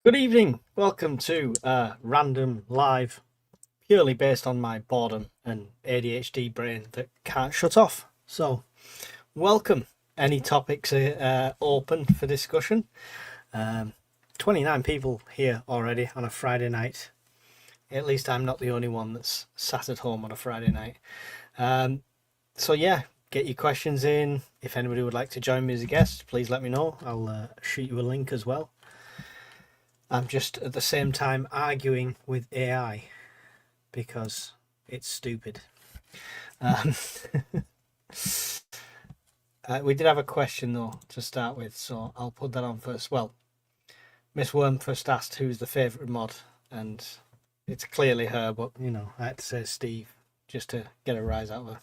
Good evening. Welcome to Random Live, purely based on my boredom and ADHD brain that can't shut off. So, welcome. Any topics are open for discussion. 29 people here already on a Friday night. At least I'm not the only one that's sat at home on a Friday night. So yeah, get your questions in. If anybody would like to join me as a guest, please let me know. I'll shoot you a link as well. I'm just at the same time arguing with AI because it's stupid. We did have a question though to start with, so I'll put that on first. Well, Miss Worm first asked who's the favourite mod, and it's clearly her, but you know, I had to say Steve just to get a rise out of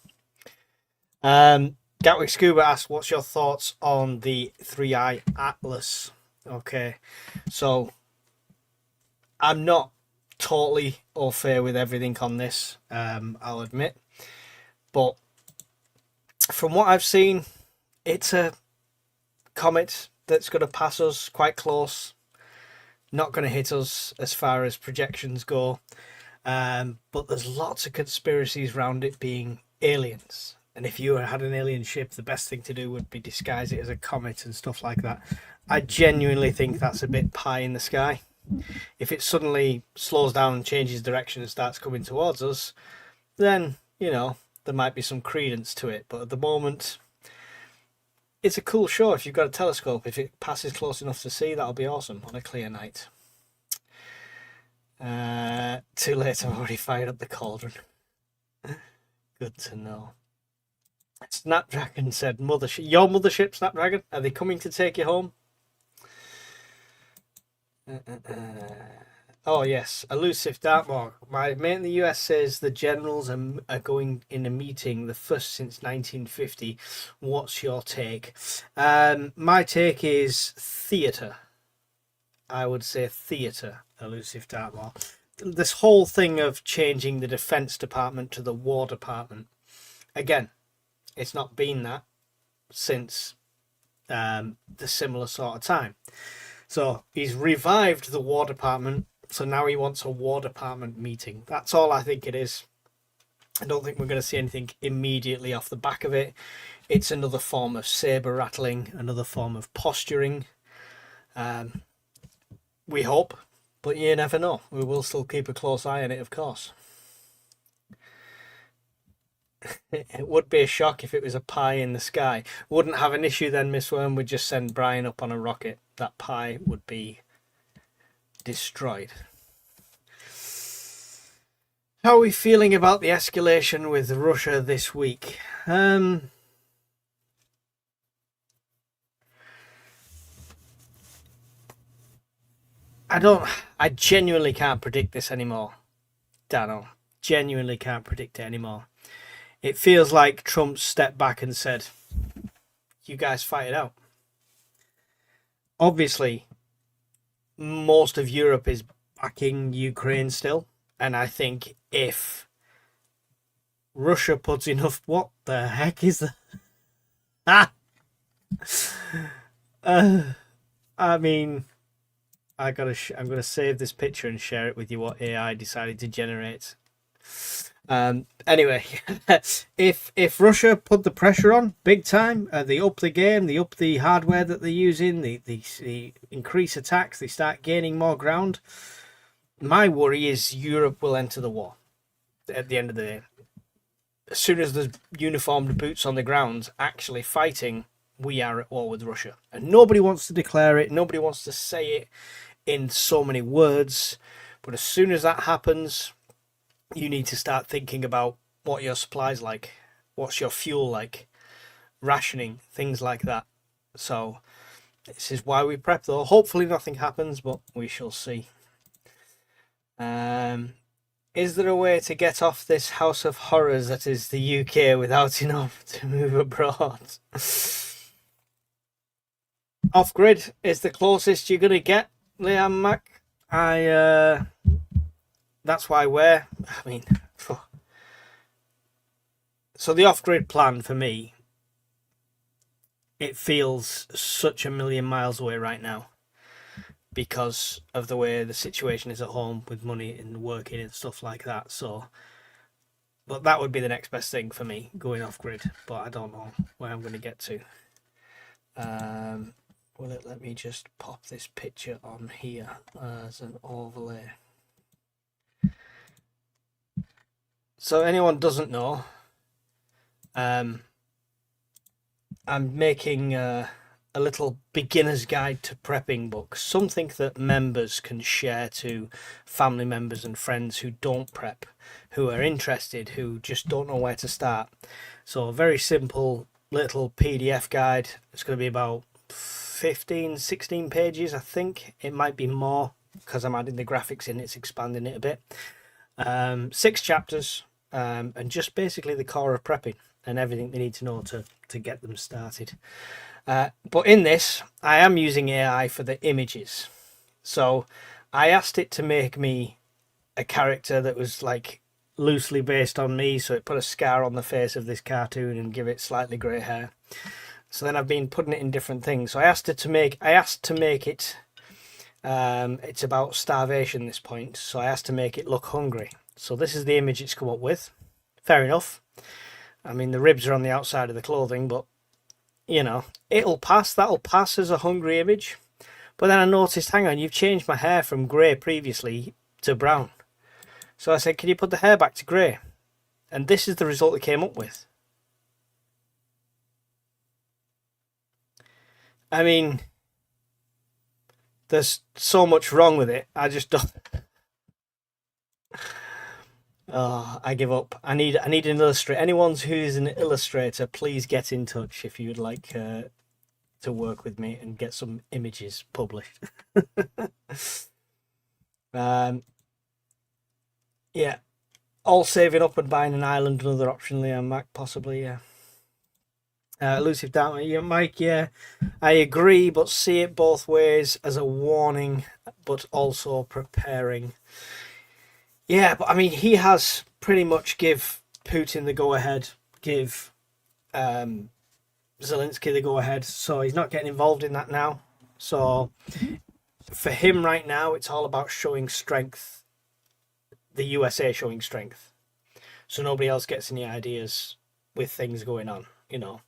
her. Gatwick Scuba asked, what's your thoughts on the 3i Atlas? Okay, so I'm not totally au fait with everything on this, I'll admit. But from what I've seen, it's a comet that's going to pass us quite close. Not going to hit us as far as projections go. But there's lots of conspiracies around it being aliens. And if you had an alien ship, the best thing to do would be disguise it as a comet and stuff like that. I genuinely think that's a bit pie in the sky. If it suddenly slows down and changes direction and starts coming towards us, then, you know, there might be some credence to it. But at the moment, it's a cool show if you've got a telescope. If it passes close enough to see, that'll be awesome on a clear night. Too late, I've already fired up the cauldron. Good to know. Snapdragon said, your mothership, Snapdragon, are they coming to take you home? Oh yes, elusive Dartmoor. My mate in the US says the generals are going in a meeting, the first since 1950. What's your take? My take is theatre. I would say theatre, elusive Dartmoor. This whole thing of changing the Defence Department to the War Department. Again, it's not been that since the similar sort of time. So he's revived the War Department, so now he wants a War Department meeting. That's all I think it is. I don't think we're going to see anything immediately off the back of it. It's another form of saber rattling, another form of posturing. We hope, but you never know. We will still keep a close eye on it, of course. It would be a shock if it was a pie in the sky. Wouldn't have an issue then, Miss Worm. Would just send Brian up on a rocket. That pie would be destroyed. How are we feeling about the escalation with Russia this week? I genuinely can't predict this anymore, Dano. Genuinely can't predict it anymore. It feels like Trump stepped back and said, you guys fight it out. Obviously, most of Europe is backing Ukraine still. And I think if Russia puts enough... What the heck is that? I mean, I'm going to save this picture and share it with you, what AI decided to generate. Anyway, if Russia put the pressure on big time, they up the game, they up the hardware that they're using, they increase attacks, they start gaining more ground. My worry is Europe will enter the war at the end of the day. As soon as there's uniformed boots on the ground actually fighting, we are at war with Russia. And nobody wants to declare it, nobody wants to say it in so many words. But as soon as that happens, you need to start thinking about what your supply's like, what's your fuel like, rationing, things like that. So this is why we prep though. Hopefully nothing happens, but we shall see. Is there a way to get off this house of horrors that is the UK without enough to move abroad? Off-grid is the closest you're going to get, Liam Mac. That's why I mean, so the off-grid plan for me, it feels such a million miles away right now. because of the way the situation is at home with money and working and stuff like that. So, but that would be the next best thing for me, going off grid. But I don't know where I'm going to get to. Will it let me just pop this picture on here as an overlay? So anyone doesn't know, I'm making a little beginner's guide to prepping book, something that members can share to family members and friends who don't prep, who are interested, who just don't know where to start. So a very simple little PDF guide. It's going to be about 15, 16 pages, I think. It might be more because I'm adding the graphics in, it's expanding it a bit. 6 chapters, and just basically the core of prepping and everything they need to know to get them started. But in this, I am using AI for the images. So I asked it to make me a character that was like loosely based on me. So it put a scar on the face of this cartoon and give it slightly grey hair. So then I've been putting it in different things. So I asked to make it, it's about starvation at this point. So I asked to make it look hungry. So this is the image it's come up with. Fair enough. I mean, the ribs are on the outside of the clothing, but you know, it'll pass. That'll pass as a hungry image. But then I noticed, hang on, you've changed my hair from grey previously to brown. So I said, can you put the hair back to grey? And this is the result it came up with. I mean, there's so much wrong with it. I just don't. Oh, I give up. I need an illustrator. Anyone who's an illustrator, please get in touch if you'd like to work with me and get some images published. Yeah, all saving up and buying an island, another option, Liam Mac, possibly. Yeah. Elusive Dharma, yeah, Mike. Yeah, I agree, but see it both ways, as a warning, but also preparing. Yeah, but I mean, he has pretty much give Putin the go-ahead, give Zelensky the go-ahead, so he's not getting involved in that now. So for him right now, it's all about showing strength, the USA showing strength, so nobody else gets any ideas with things going on, you know,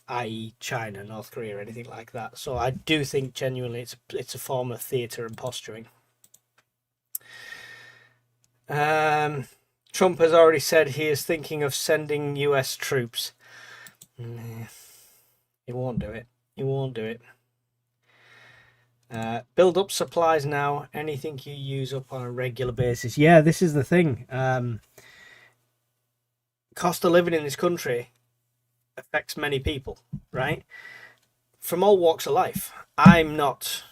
i.e. China, North Korea, anything like that. So I do think genuinely it's a form of theatre and posturing. Trump has already said he is thinking of sending US troops. He won't do it. He won't do it. Build up supplies now. Anything you use up on a regular basis. Yeah, this is the thing. Cost of living in this country affects many people, right? From all walks of life. I'm not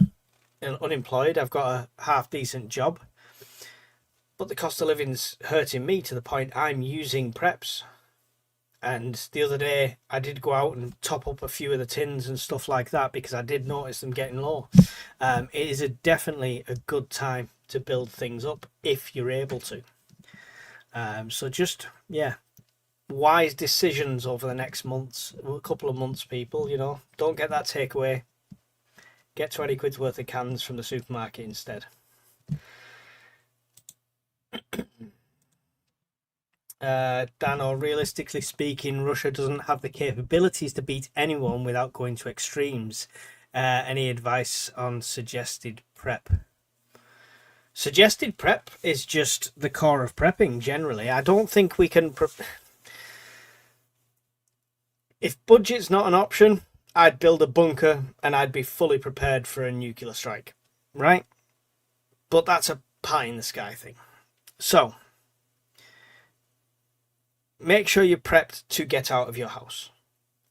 unemployed. I've got a half decent job. But the cost of living's hurting me to the point I'm using preps. And the other day I did go out and top up a few of the tins and stuff like that because I did notice them getting low. It is definitely a good time to build things up if you're able to. So just, yeah, wise decisions over the next months, a couple of months, people, you know. Don't get that takeaway. Get 20 quid's worth of cans from the supermarket instead. Dano, realistically speaking, Russia doesn't have the capabilities to beat anyone without going to extremes. Any advice on suggested prep? Suggested prep is just the core of prepping generally. I don't think we can... If budget's not an option, I'd build a bunker and I'd be fully prepared for a nuclear strike, right? But that's a pie in the sky thing. So, make sure you're prepped to get out of your house.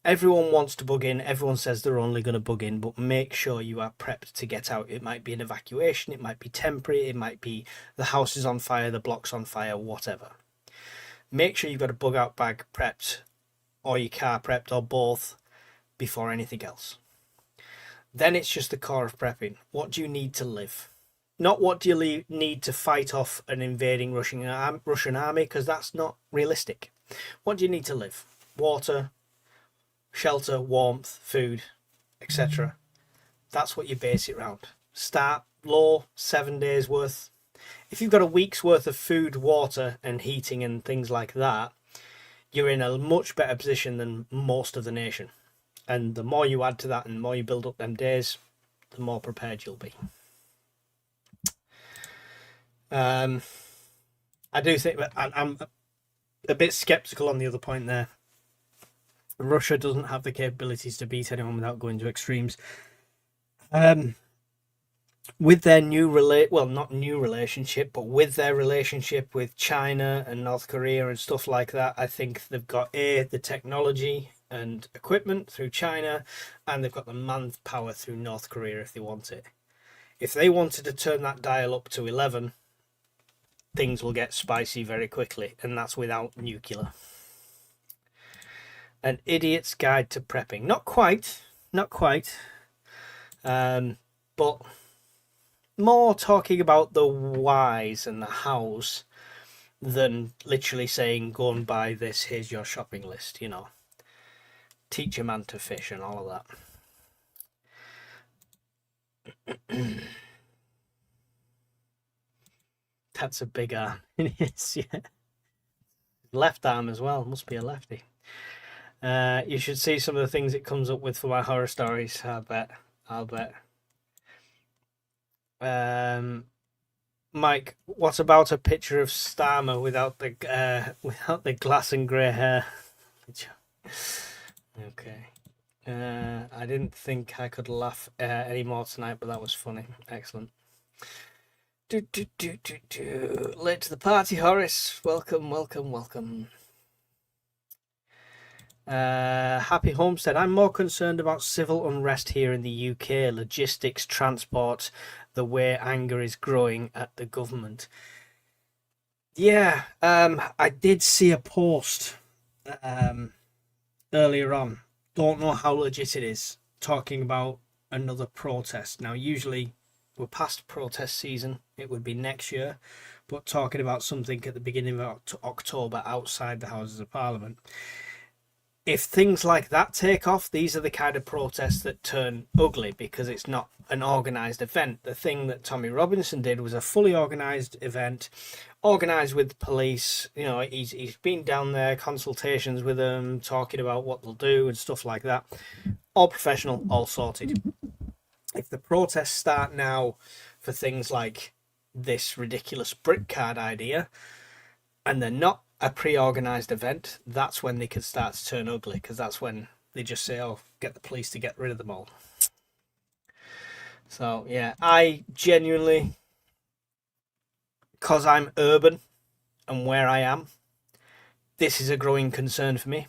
Everyone wants to bug in. Everyone says they're only going to bug in, but make sure you are prepped to get out. It might be an evacuation. It might be temporary. It might be the house is on fire, the block's on fire, whatever. Make sure you've got a bug out bag prepped, or your car prepped, or both, before anything else. Then it's just the core of prepping. What do you need to live? Not what do you need to fight off an invading Russian army, because that's not realistic. What do you need to live? Water, shelter, warmth, food, etc. That's what you base it around. Start low, 7 days worth. If you've got a week's worth of food, water, and heating and things like that, you're in a much better position than most of the nation. And the more you add to that and the more you build up them days, the more prepared you'll be. I do think that I'm a bit skeptical on the other point there. Russia doesn't have the capabilities to beat anyone without going to extremes. With their not new relationship, but with their relationship with China and North Korea and stuff like that, I think they've got the technology and equipment through China, and they've got the manpower through North Korea if they want it. If they wanted to turn that dial up to 11, things will get spicy very quickly, and that's without nuclear. An idiot's guide to prepping. Not quite. But more talking about the whys and the hows than literally saying, go and buy this, here's your shopping list, you know. Teach a man to fish and all of that. That's a big arm. It is, yeah. Left arm as well. Must be a lefty. You should see some of the things it comes up with for my horror stories. I'll bet. Mike, what about a picture of Starmer without the glass and grey hair? Okay. I didn't think I could laugh anymore tonight, but that was funny. Excellent. Late to the party, Horace. Welcome. Happy Homestead. I'm more concerned about civil unrest here in the UK, logistics, transport, the way anger is growing at the government. Yeah, I did see a post earlier on. Don't know how legit it is, talking about another protest. Now, usually we're past protest season. It would be next year, but talking about something at the beginning of October outside the Houses of Parliament. If things like that take off, these are the kind of protests that turn ugly because it's not an organised event. The thing that Tommy Robinson did was a fully organised event, organised with the police. You know, he's been down there, consultations with them, talking about what they'll do and stuff like that. All professional, all sorted. If the protests start now for things like this ridiculous brick card idea, and they're not a pre-organised event, that's when they could start to turn ugly, because that's when they just say, oh, get the police to get rid of them all. So, yeah, I genuinely, because I'm urban and where I am, this is a growing concern for me.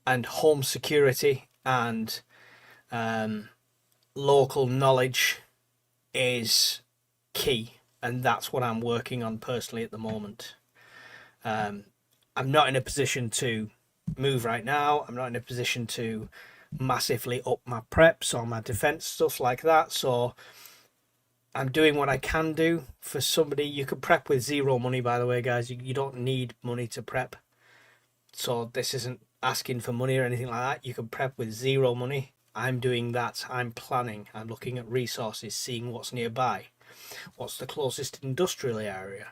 And home security and local knowledge is key. And that's what I'm working on personally at the moment. I'm not in a position to move right now. I'm not in a position to massively up my preps or my defense, stuff like that. So I'm doing what I can do for somebody. You can prep with zero money, by the way, guys. You don't need money to prep. So this isn't asking for money or anything like that. You can prep with zero money. I'm doing that. I'm planning. I'm looking at resources, seeing what's nearby. What's the closest industrial area?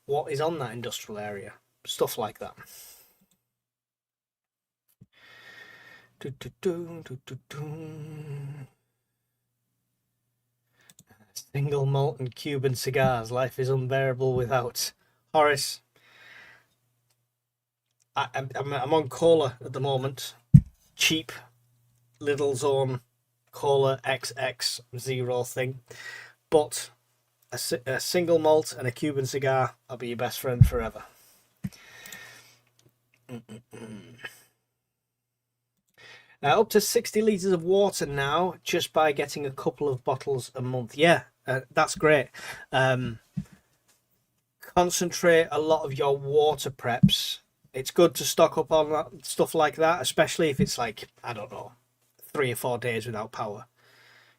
What is on that industrial area? Stuff like that. Single malt and Cuban cigars. Life is unbearable without. Horace, I'm on cola at the moment. Cheap Lidl's own cola XX zero thing. But a single malt and a Cuban cigar, I'll be your best friend forever. Up to 60 litres of water now, just by getting a couple of bottles a month. Yeah, that's great. Concentrate a lot of your water preps. It's good to stock up on that, stuff like that, especially if it's like, I don't know, 3 or 4 days without power.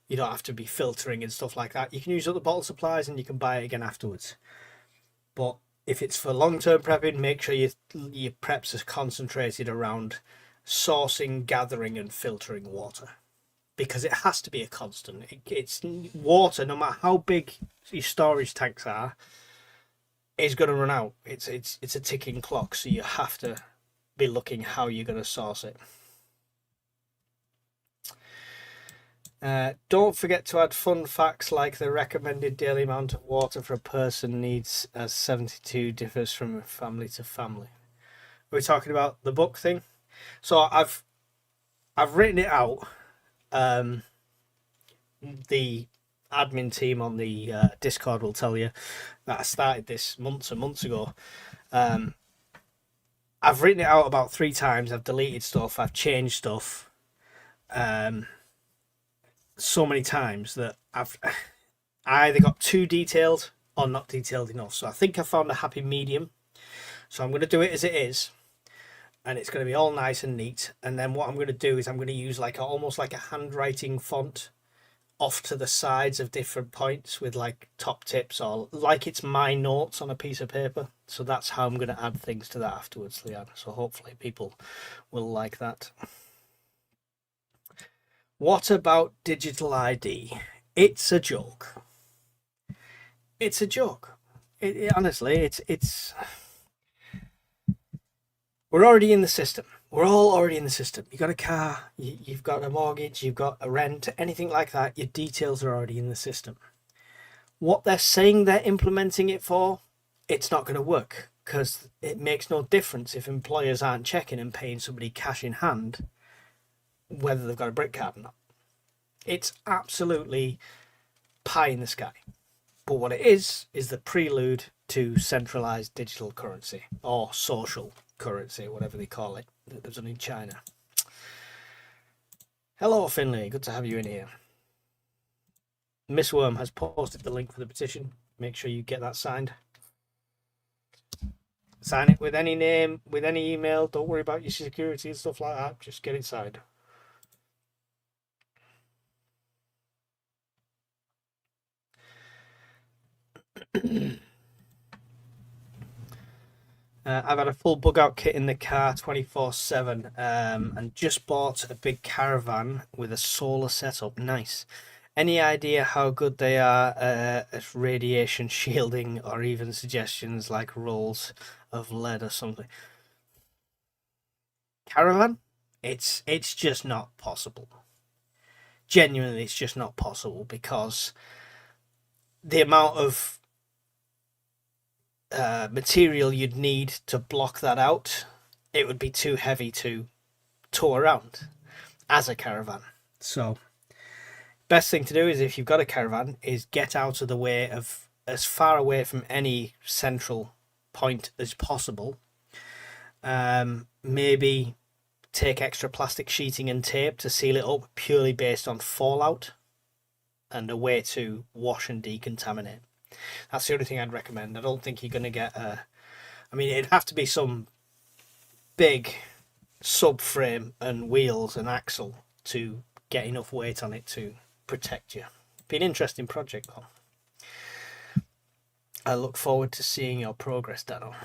You don't have to be filtering and stuff like that. You can use other bottle supplies and you can buy it again afterwards. But if it's for long-term prepping, make sure your preps are concentrated around sourcing, gathering and filtering water. because it has to be a constant. It's water, no matter how big your storage tanks are, is going to run out. It's a ticking clock, so you have to be looking how you're going to source it. Don't forget to add fun facts like the recommended daily amount of water for a person needs as 72 differs from family to family. We're talking about the book thing. So I've written it out. The admin team on the Discord will tell you that I started this months and months ago. I've written it out about 3 times. I've deleted stuff. I've changed stuff. So many times that I either got too detailed or not detailed enough. So I think I found a happy medium. So I'm going to do it as it is, and it's going to be all nice and neat. And then what I'm going to do is I'm going to use like almost like a handwriting font off to the sides of different points with like top tips, or like it's my notes on a piece of paper. So that's how I'm going to add things to that afterwards, Leanne. So hopefully people will like that. What about digital ID? It's a joke. It's a joke. Honestly, it's. We're already in the system. We're all already in the system. You got a car, you've got a mortgage, you've got a rent, anything like that. Your details are already in the system. What they're saying they're implementing it for, it's not going to work, because it makes no difference if employers aren't checking and paying somebody cash in hand whether they've got a brick card or not. It's absolutely pie in the sky. But what it is the prelude to centralized digital currency, or social currency, whatever they call it, that was done in China. Hello, Finley. Good to have you in here. Miss Worm has posted the link for the petition. Make sure you get that signed. Sign it with any name, with any email. Don't worry about your security and stuff like that. Just get it signed. I've had a full bug out kit in the car 24/7, and just bought a big caravan with a solar setup. Nice. Any idea how good they are at radiation shielding, or even suggestions like rolls of lead or something? Caravan? It's just not possible. Genuinely, it's just not possible, because the amount of material you'd need to block that out, it would be too heavy to tow around as a caravan. So best thing to do is, if you've got a caravan, is get out of the way of, as far away from any central point as possible. Maybe take extra plastic sheeting and tape to seal it up, purely based on fallout and a way to wash and decontaminate. That's the only thing I'd recommend. I don't think you're going to get a... I mean, it'd have to be some big subframe and wheels and axle to get enough weight on it to protect you. Be an interesting project, though. I look forward to seeing your progress, Dano.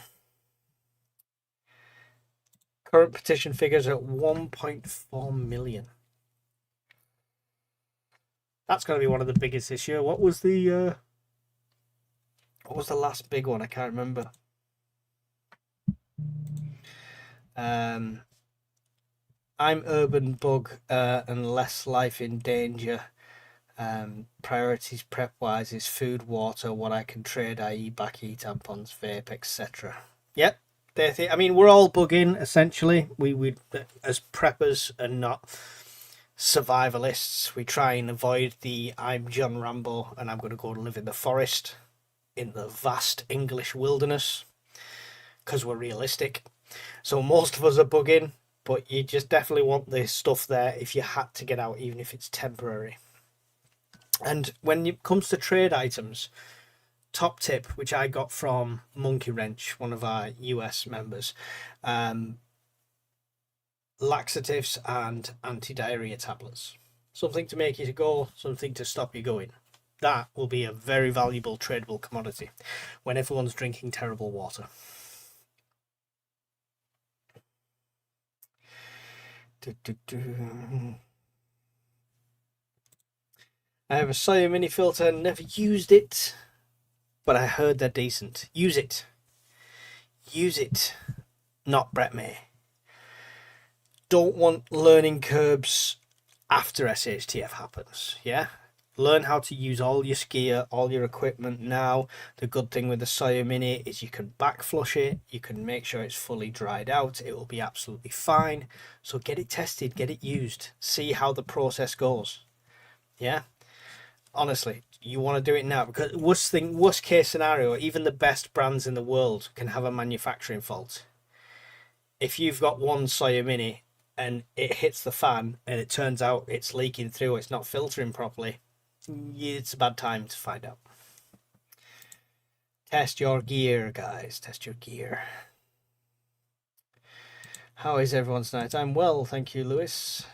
Current petition figures are at 1.4 million. That's going to be one of the biggest this year. What was the last big one? I can't remember. I'm urban bug and less life in danger. Priorities prep wise is food, water, what I can trade, i.e. backy, tampons, vape, etc. Yep. I mean, we're all bugging essentially. We as preppers and not survivalists, we try and avoid the I'm John Rambo and I'm going to go live in the forest, in the vast English wilderness, because we're realistic. So most of us are bugging, but you just definitely want the stuff there if you had to get out, even if it's temporary. And when it comes to trade items, top tip, which I got from Monkey Wrench, one of our US members, laxatives and anti-diarrhea tablets. Something to make you go, something to stop you going. That will be a very valuable tradable commodity when everyone's drinking terrible water. I have a Soya mini filter, never used it, but I heard they're decent. Use it. Use it. Not Brett May. Don't want learning curbs after SHTF happens, yeah? Learn how to use all your gear, all your equipment now. The good thing with the Soya Mini is you can back flush it, you can make sure it's fully dried out, it will be absolutely fine. So get it tested, get it used, see how the process goes, yeah? Honestly, you want to do it now, because worst case scenario, even the best brands in the world can have a manufacturing fault. If you've got one Soya Mini and it hits the fan and it turns out it's leaking through, it's not filtering properly, it's a bad time to find out. Test your gear, guys. Test your gear. How is everyone's night? I'm well, thank you, Lewis.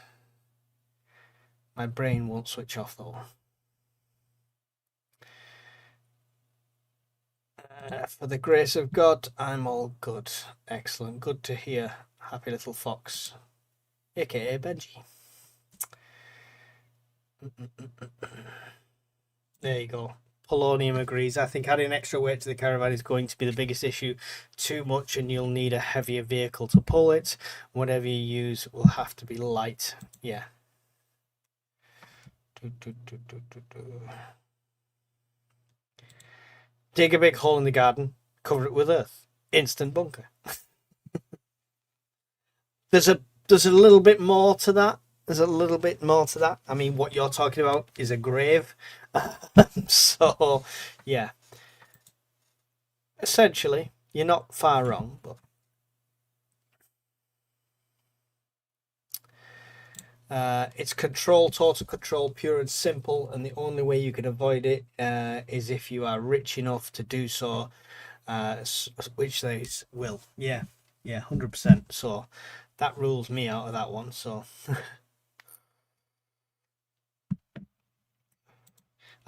My brain won't switch off, though. For the grace of God, I'm all good. Excellent. Good to hear. Happy little fox, aka Benji. There you go. Polonium agrees. I think adding extra weight to the caravan is going to be the biggest issue. Too much and you'll need a heavier vehicle to pull it. Whatever you use will have to be light. Yeah. Dig a big hole in the garden, cover it with earth. Instant bunker. There's a little bit more to that. There's a little bit more to that. I mean, what you're talking about is a grave. So, yeah. Essentially, you're not far wrong, but it's control, total control, pure and simple, and the only way you can avoid it is if you are rich enough to do so, which they will. Yeah, 100%. So that rules me out of that one. So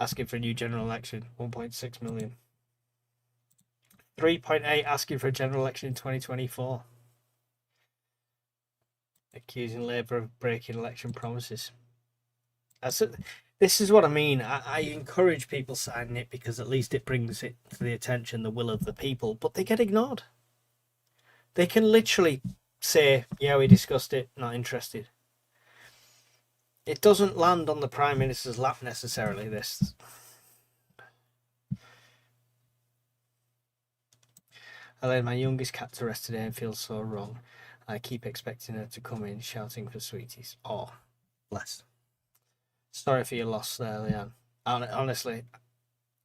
asking for a new general election, 1.6 million. 3.8 asking for a general election in 2024. Accusing Labour of breaking election promises. This is what I mean. I encourage people signing it because at least it brings it to the attention, the will of the people, but they get ignored. They can literally say, yeah, we discussed it, not interested. It doesn't land on the Prime Minister's lap necessarily, this. Elaine, my youngest cat's arrested today and feels so wrong. I keep expecting her to come in shouting for sweeties. Oh, bless. Sorry for your loss there, Leanne. Honestly,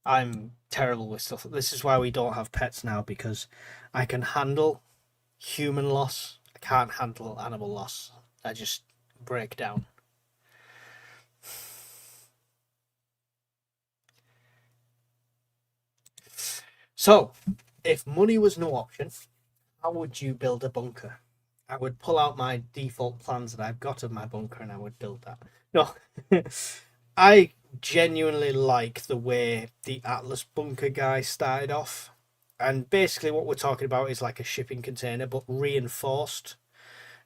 I'm terrible with stuff. This is why we don't have pets now, because I can handle human loss. I can't handle animal loss. I just break down. So, if money was no option, how would you build a bunker? I would pull out my default plans that I've got of my bunker and I would build that. No, I genuinely like the way the Atlas bunker guy started off. And basically what we're talking about is like a shipping container, but reinforced.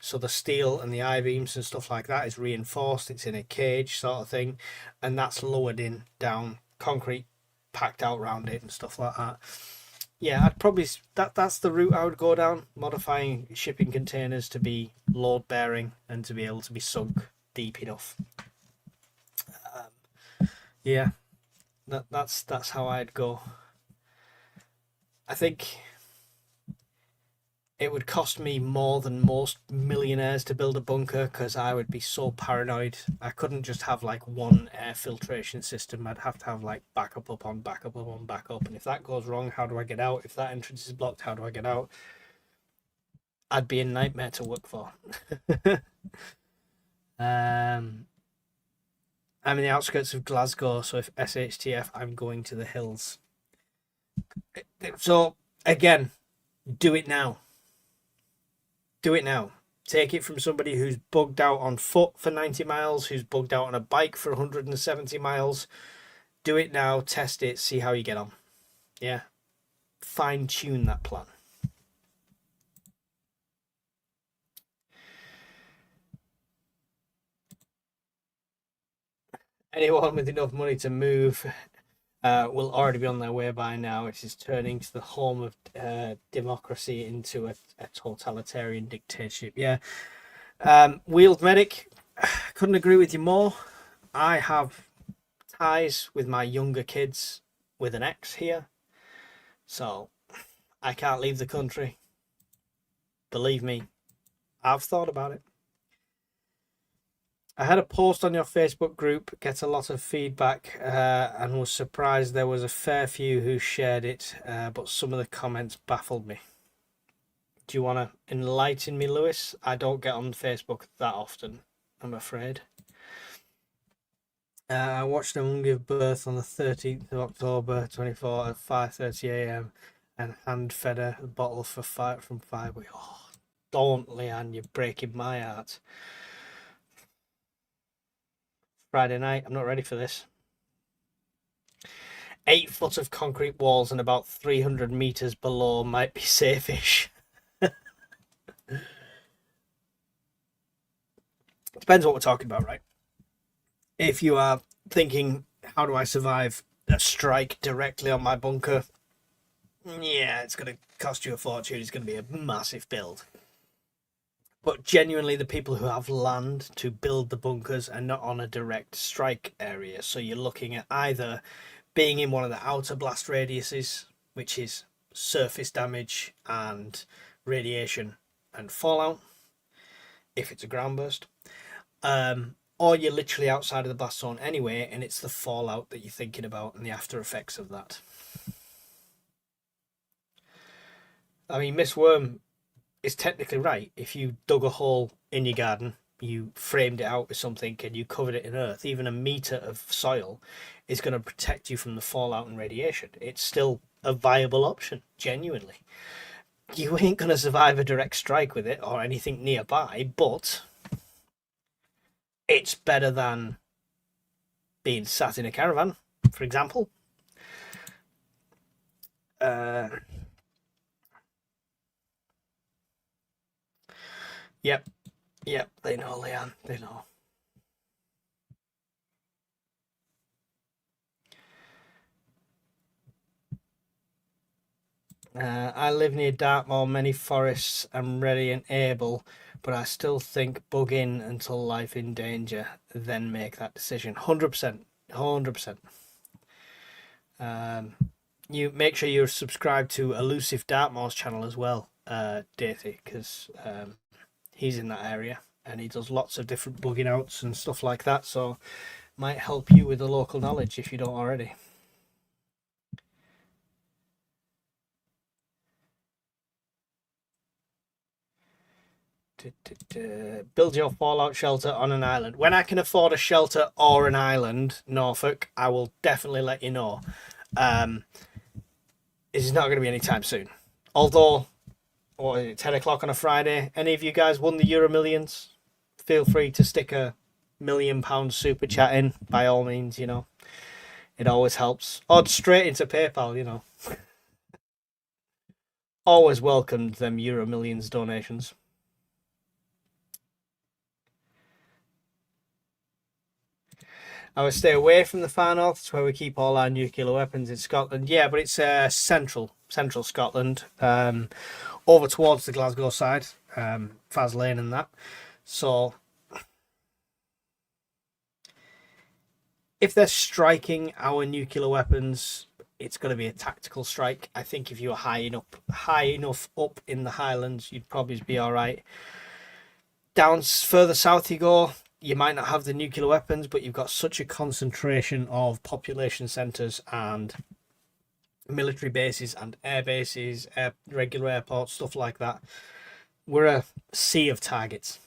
So the steel and the I-beams and stuff like that is reinforced. It's in a cage sort of thing. And that's lowered in down, concrete packed out around it and stuff like that. Yeah, I'd probably that's the route I would go down, modifying shipping containers to be load bearing and to be able to be sunk deep enough. Yeah, that's how I'd go. I think it would cost me more than most millionaires to build a bunker because I would be so paranoid. I couldn't just have like one air filtration system. I'd have to have like backup upon backup upon backup. And if that goes wrong, how do I get out? If that entrance is blocked, how do I get out? I'd be a nightmare to work for. I'm in the outskirts of Glasgow, so if SHTF, I'm going to the hills. So again, do it now. Do it now. Take it from somebody who's bugged out on foot for 90 miles, who's bugged out on a bike for 170 miles. Do it now, test it, see how you get on. Yeah. Fine tune that plan. Anyone with enough money to move will already be on their way by now. It is turning to the home of democracy into a totalitarian dictatorship. Yeah. Wheeled Medic, couldn't agree with you more. I have ties with my younger kids with an ex here, so I can't leave the country. Believe me, I've thought about it. I had a post on your Facebook group, get a lot of feedback, and was surprised there was a fair few who shared it, but some of the comments baffled me. Do you want to enlighten me, Lewis? I don't get on Facebook that often, I'm afraid. I watched a woman give birth on the 13th of October 24 at 5:30 a.m. and hand-fed her a bottle from 5 weeks. Oh, don't, Leanne, you're breaking my heart. Friday night, I'm not ready for this. 8 foot of concrete walls and about 300 meters below might be safe-ish. Depends what we're talking about, right? If you are thinking, how do I survive a strike directly on my bunker? Yeah, it's going to cost you a fortune. It's going to be a massive build. But genuinely, the people who have land to build the bunkers are not on a direct strike area. So you're looking at either being in one of the outer blast radiuses, which is surface damage and radiation and fallout, if it's a ground burst. Or you're literally outside of the blast zone anyway, and it's the fallout that you're thinking about and the after effects of that. I mean, Miss Worm is technically right. If you dug a hole in your garden, you framed it out with something, and you covered it in earth, even a meter of soil is going to protect you from the fallout and radiation. It's still a viable option, genuinely. You ain't going to survive a direct strike with it or anything nearby, but it's better than being sat in a caravan, for example. Yep, they know, Leanne, they know. I live near Dartmoor, many forests. I'm ready and able, but I still think bug in until life in danger, then make that decision. 100%. 100%. You make sure you're subscribed to Elusive Dartmoor's channel as well, Dathy, because he's in that area and he does lots of different bugging outs and stuff like that, so might help you with the local knowledge if you don't already. Build your fallout shelter on an island. When I can afford a shelter or an island, Norfolk, I will definitely let you know. This is not going to be anytime soon. Although, what is it, 10 o'clock on a Friday? Any of you guys won the Euro Millions? Feel free to stick a £1 million super chat in, by all means, you know. It always helps. Or straight into PayPal, you know. Always welcomed them Euro Millions donations. I would stay away from the far north. It's where we keep all our nuclear weapons in Scotland. Yeah, but it's central Scotland, over towards the Glasgow side, Faslane and that. So if they're striking our nuclear weapons, it's going to be a tactical strike. I think if you were high enough up in the Highlands, you'd probably be all right. Down further south you go, you might not have the nuclear weapons, but you've got such a concentration of population centres and military bases and air bases, regular airports, stuff like that. We're a sea of targets.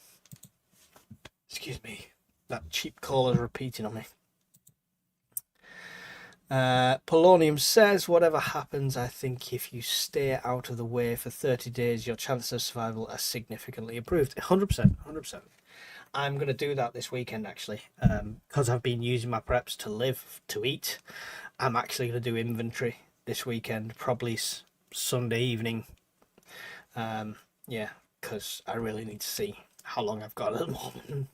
Excuse me, that cheap caller's repeating on me. Polonium says, whatever happens, I think if you stay out of the way for 30 days, your chances of survival are significantly improved. 100%, 100%. I'm going to do that this weekend, actually, because I've been using my preps to live, to eat. I'm actually going to do inventory this weekend, probably Sunday evening. Yeah, because I really need to see how long I've got at the moment.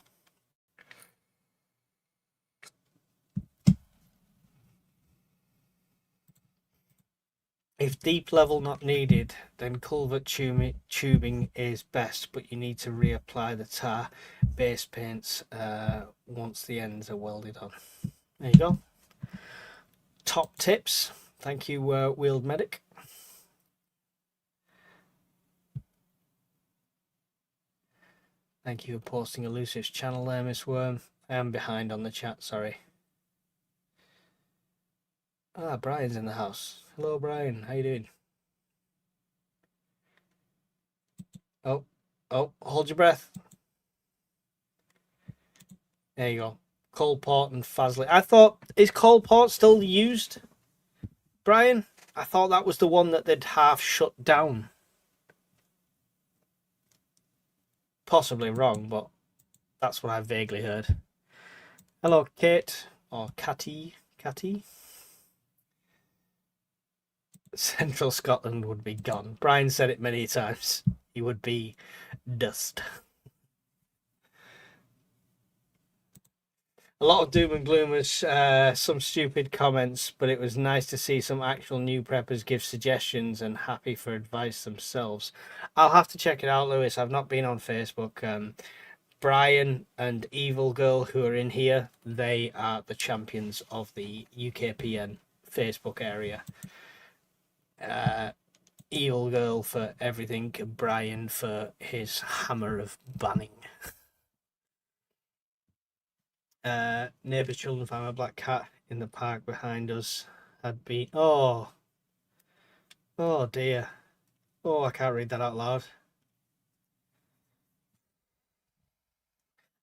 If deep level not needed, then culvert tubing is best, but you need to reapply the tar base paints once the ends are welded on. There you go. Top tips. Thank you, Wheeled Medic. Thank you for posting Elusive's channel there, Miss Worm. I am behind on the chat, sorry. Ah, Brian's in the house. Hello, Brian. How you doing? Oh, hold your breath. There you go. Coalport and Fasley. I thought, is Coalport still used, Brian? I thought that was the one that they'd half shut down. Possibly wrong, but that's what I vaguely heard. Hello, Kate. Or Catty. Central Scotland would be gone. Brian said it many times. He would be dust. A lot of doom and gloomers, some stupid comments, but it was nice to see some actual new preppers give suggestions and happy for advice themselves. I'll have to check it out, Lewis. I've not been on Facebook. Brian and Evil Girl, who are in here, they are the champions of the UKPN Facebook area. Evil Girl for everything, Brian for his hammer of banning. Neighbour's children found a black cat in the park behind us. Had been... Oh dear. Oh, I can't read that out loud.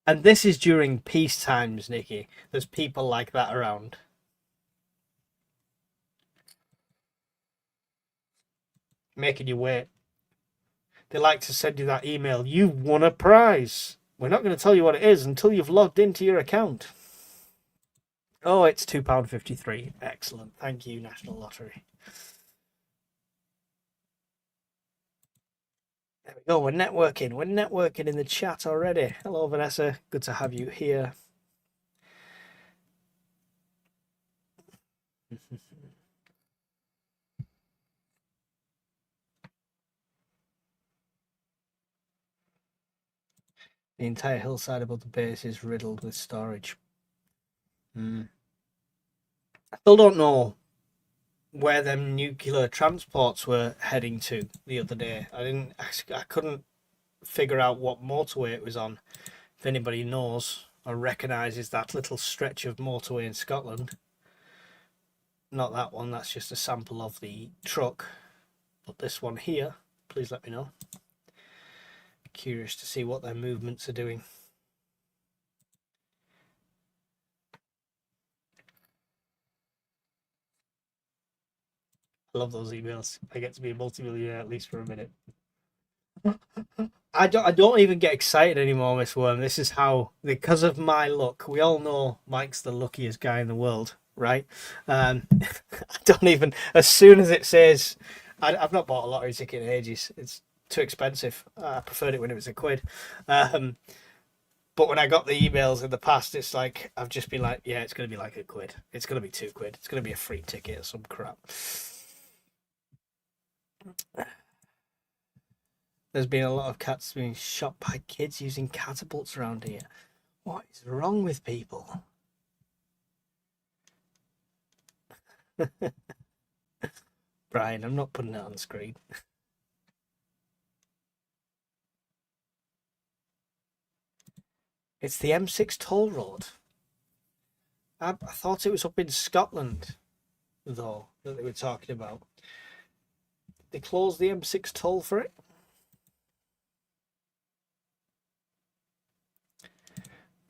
And this is during peace times, Nikki. There's people like that around. Making you wait. They like to send you that email. You've won a prize. We're not going to tell you what it is until you've logged into your account. Oh, it's £2.53. Excellent. Thank you, National Lottery. There we go. We're networking. We're networking in the chat already. Hello, Vanessa. Good to have you here. The entire hillside above the base is riddled with storage. I still don't know where them nuclear transports were heading to the other day. I couldn't figure out what motorway it was on. If anybody knows or recognises that little stretch of motorway in Scotland. Not that one, that's just a sample of the truck. But this one here, please let me know. Curious to see what their movements are doing. I love those emails. I get to be a multi-millionaire at least for a minute. I don't even get excited anymore, Miss Worm. This is how, because of my luck. We all know Mike's the luckiest guy in the world, right? I don't even. As soon as it says, I've not bought a lottery ticket in ages. It's too expensive. I preferred it when it was £1. But when I got the emails in the past, it's like I've just been like, yeah, it's going to be like £1. It's going to be £2. It's going to be a free ticket or some crap. There's been a lot of cats being shot by kids using catapults around here. What is wrong with people? Brian, I'm not putting it on the screen. It's the M6 toll road. I thought it was up in Scotland, though, that they were talking about. They closed the M6 toll for it.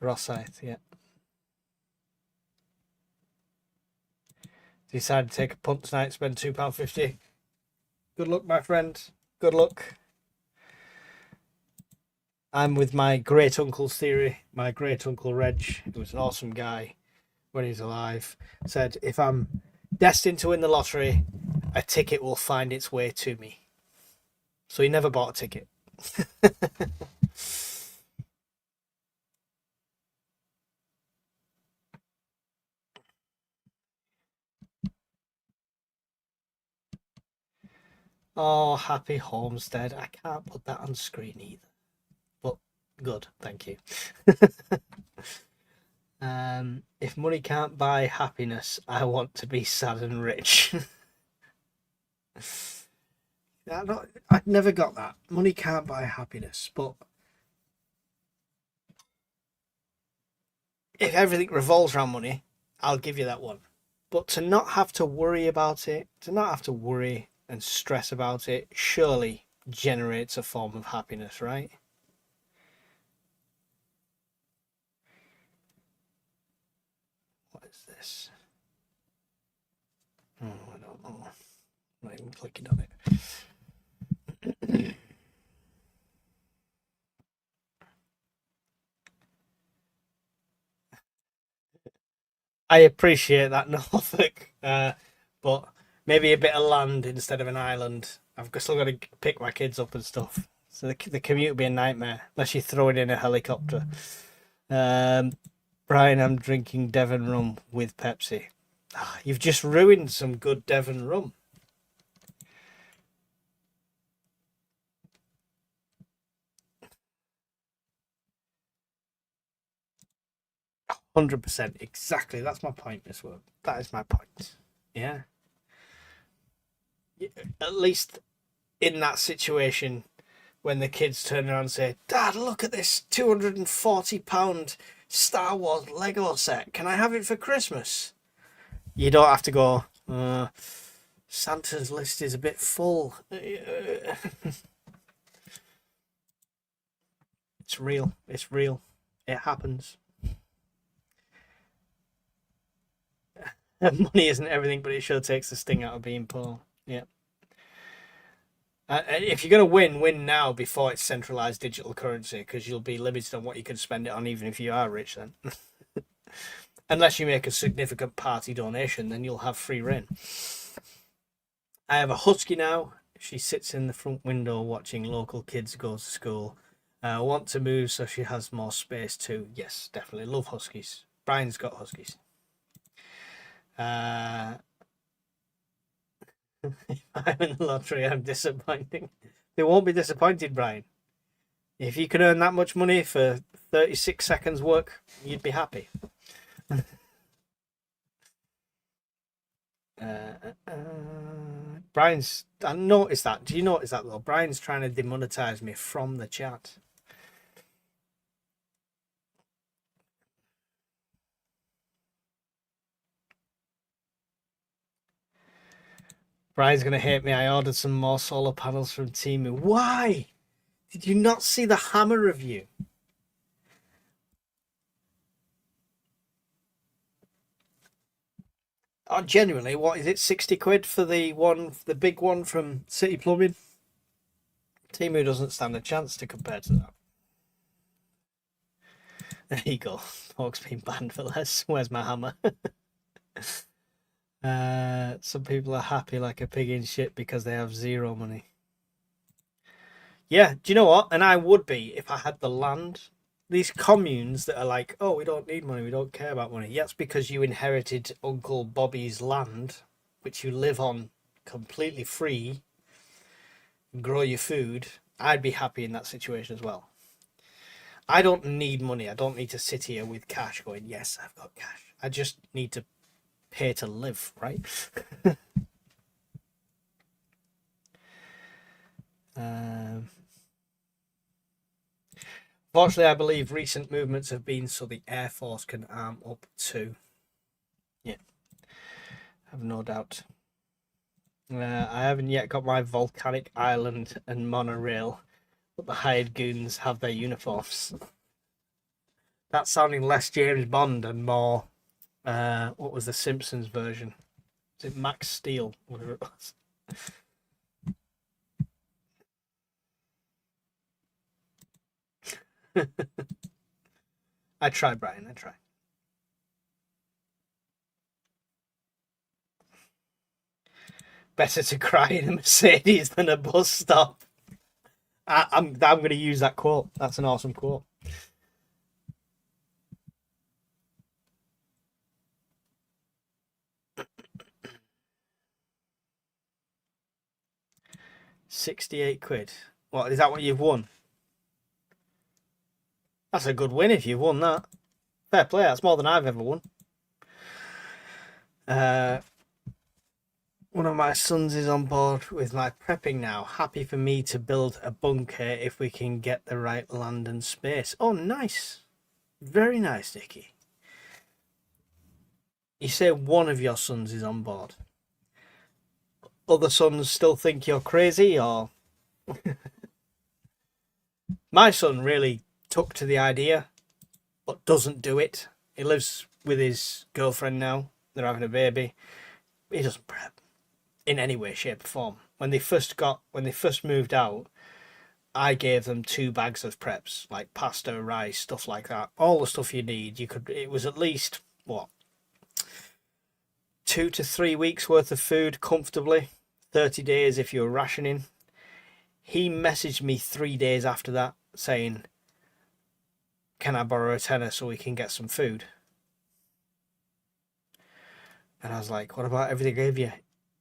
Rosyth, yeah. Decided to take a punt tonight, spend £2.50. Good luck, my friend. Good luck. I'm with my great uncle's theory. My great uncle Reg, who was an awesome guy when he was alive, said if I'm destined to win the lottery, a ticket will find its way to me. So he never bought a ticket. Oh, happy homestead. I can't put that on screen either. But good, thank you. If money can't buy happiness, I want to be sad and rich. I never got that. Money can't buy happiness, but if everything revolves around money, I'll give you that one. But to not have to worry about it, to not have to worry and stress about it, surely generates a form of happiness, right? What is this? Oh, I don't know. I'm not even clicking on it. I appreciate that, Norfolk, but maybe a bit of land instead of an island. Still got to pick my kids up and stuff, so the commute would be a nightmare unless you throw it in a helicopter. Um, Brian, I'm drinking Devon rum with Pepsi. You've just ruined some good Devon rum. 100%, exactly. That's my point, Miss Worm. That is my point. Yeah. At least in that situation, when the kids turn around and say, "Dad, look at this £240 Star Wars Lego set. Can I have it for Christmas?" You don't have to go, Santa's list is a bit full. It's real. It's real. It happens. Money isn't everything, but it sure takes the sting out of being poor. Yeah. If you're going to win now before it's centralized digital currency, because you'll be limited on what you can spend it on, even if you are rich then. Unless you make a significant party donation, then you'll have free reign. I have a husky now. She sits in the front window watching local kids go to school. I want to move so she has more space too. Yes, definitely. Love huskies. Brian's got huskies. If I'm in the lottery, I'm disappointing. They won't be disappointed, Brian. If you can earn that much money for 36 seconds work, you'd be happy. Brian's. I noticed that. Do you notice that though? Brian's trying to demonetize me from the chat. Brian's gonna hate me. I ordered some more solar panels from Temu. Why? Did you not see the hammer review? Oh, genuinely, what is it? 60 quid for the big one from City Plumbing? Temu doesn't stand a chance to compare to that. There you go. Hawk's been banned for less. Where's my hammer? Some people are happy like a pig in shit because they have zero money. Yeah, do you know what? And I would be if I had the land. These communes that are like, oh, we don't need money, we don't care about money. Yeah, it's because you inherited Uncle Bobby's land, which you live on completely free, grow your food. I'd be happy in that situation as well. I don't need money. I don't need to sit here with cash going, yes, I've got cash. I just need to pay to live, right? Fortunately, I believe recent movements have been so the Air Force can arm up too. Yeah, have no doubt. I haven't yet got my volcanic island and monorail, but the hired goons have their uniforms. That's sounding less James Bond and more, what was the Simpsons version? Is it Max Steel? Whatever it was. I try, Brian. I try. Better to cry in a Mercedes than a bus stop. I'm going to use that quote. That's an awesome quote. £68. What, is that what you've won? That's a good win if you've won that. Fair play, that's more than I've ever won. One of my sons is on board with my prepping now. Happy for me to build a bunker if we can get the right land and space. Oh, nice. Very nice, Nicky. You say one of your sons is on board. Other sons still think you're crazy, or... My son really took to the idea, but doesn't do it. He lives with his girlfriend now. They're having a baby. He doesn't prep in any way, shape, or form. When they first moved out, I gave them 2 bags of preps, like pasta, rice, stuff like that. All the stuff you need. It was at least what, 2 to 3 weeks worth of food comfortably. 30 days if you were rationing. He messaged me 3 days after that saying, "Can I borrow a tenner so we can get some food?" And I was like, "What about everything I gave you?"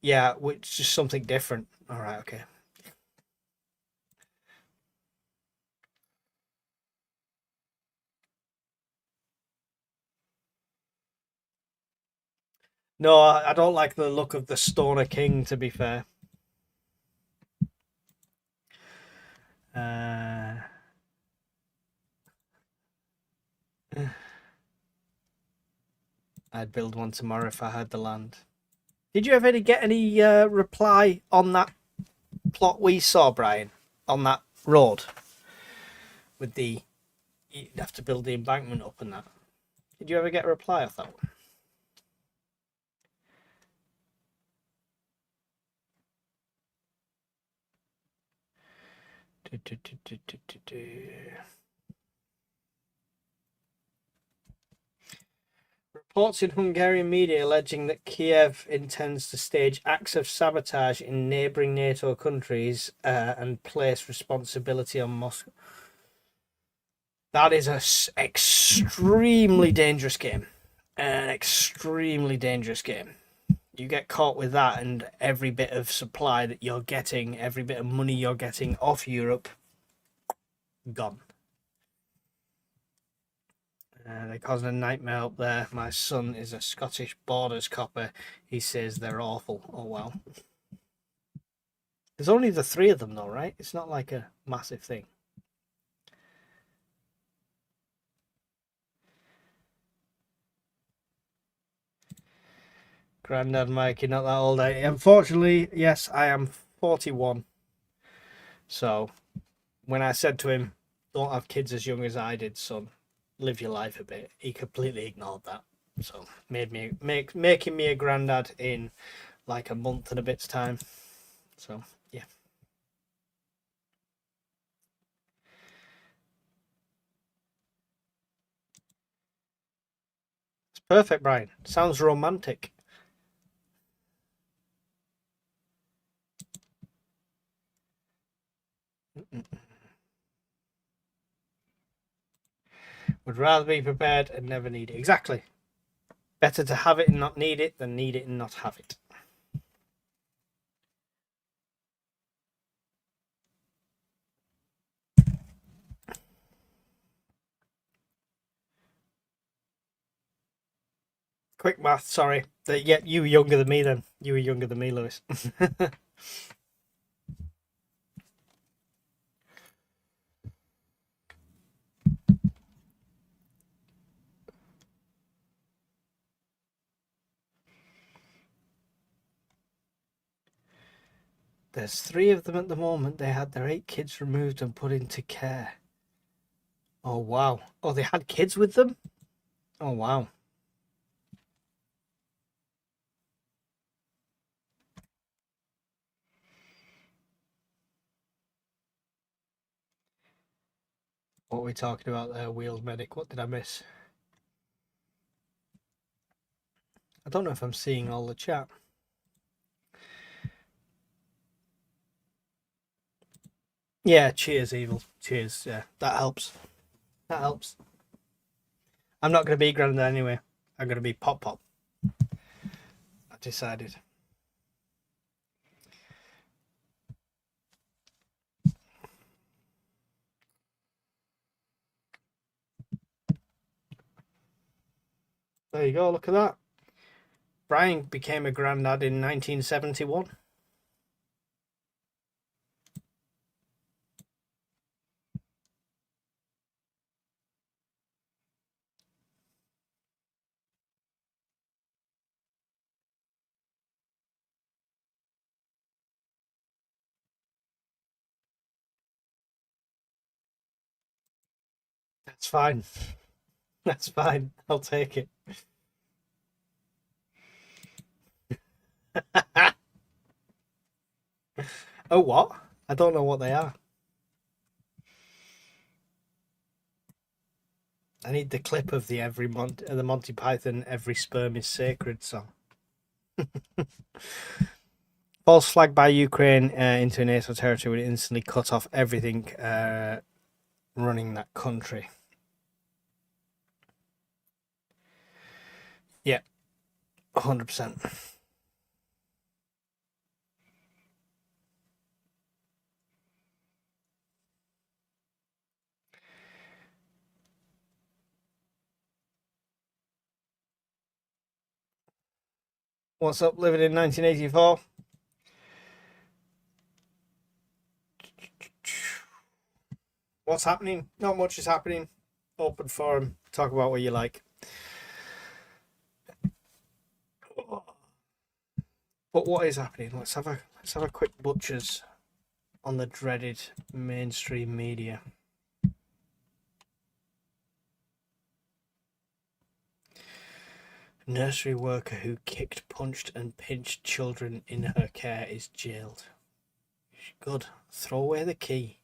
"Yeah, which is something different." "All right, okay." No, I don't like the look of the Stoner King, to be fair. I'd build one tomorrow if I had the land. Did you ever get any reply on that plot we saw, Brian? On that road? With the... You'd have to build the embankment up and that. Did you ever get a reply off that one? Reports in Hungarian media alleging that Kiev intends to stage acts of sabotage in neighbouring NATO countries and place responsibility on Moscow. That is an extremely dangerous game. An extremely dangerous game. You get caught with that, and every bit of supply that you're getting, every bit of money you're getting off Europe, gone. They're causing a nightmare up there. My son is a Scottish Borders copper. He says they're awful. Oh, wow. There's only the 3 of them, though, right? It's not like a massive thing. Grandad Mike, you're not that old. Unfortunately, yes, I am 41. So, when I said to him, "Don't have kids as young as I did, son. Live your life a bit," he completely ignored that. So, making me a granddad in like a month and a bit's time. So, yeah. It's perfect, Brian. Sounds romantic. Would rather be prepared and never need it. Exactly. Better to have it and not need it than need it and not have it. Quick math, sorry. Yeah, you were younger than me then. You were younger than me, Lewis. There's 3 of them at the moment. They had their 8 kids removed and put into care. Oh, wow. Oh, they had kids with them? Oh, wow. What are we talking about there, Wheels Medic? What did I miss? I don't know if I'm seeing all the chat. Yeah, cheers, Evil. Cheers. Yeah, that helps. That helps. I'm not going to be Grandad anyway. I'm going to be Pop Pop. I decided. There you go, look at that. Brian became a granddad in 1971. That's fine. That's fine. I'll take it. Oh, what? I don't know what they are. I need the clip of the the Monty Python "Every Sperm is Sacred" song. False flag by Ukraine into NATO territory would instantly cut off everything running that country. Yeah, 100%. What's up, living in 1984? What's happening? Not much is happening. Open forum. Talk about what you like. But what is happening? Let's have a quick butchers on the dreaded mainstream media. Nursery worker who kicked, punched, and pinched children in her care is jailed. Good. Throw away the key.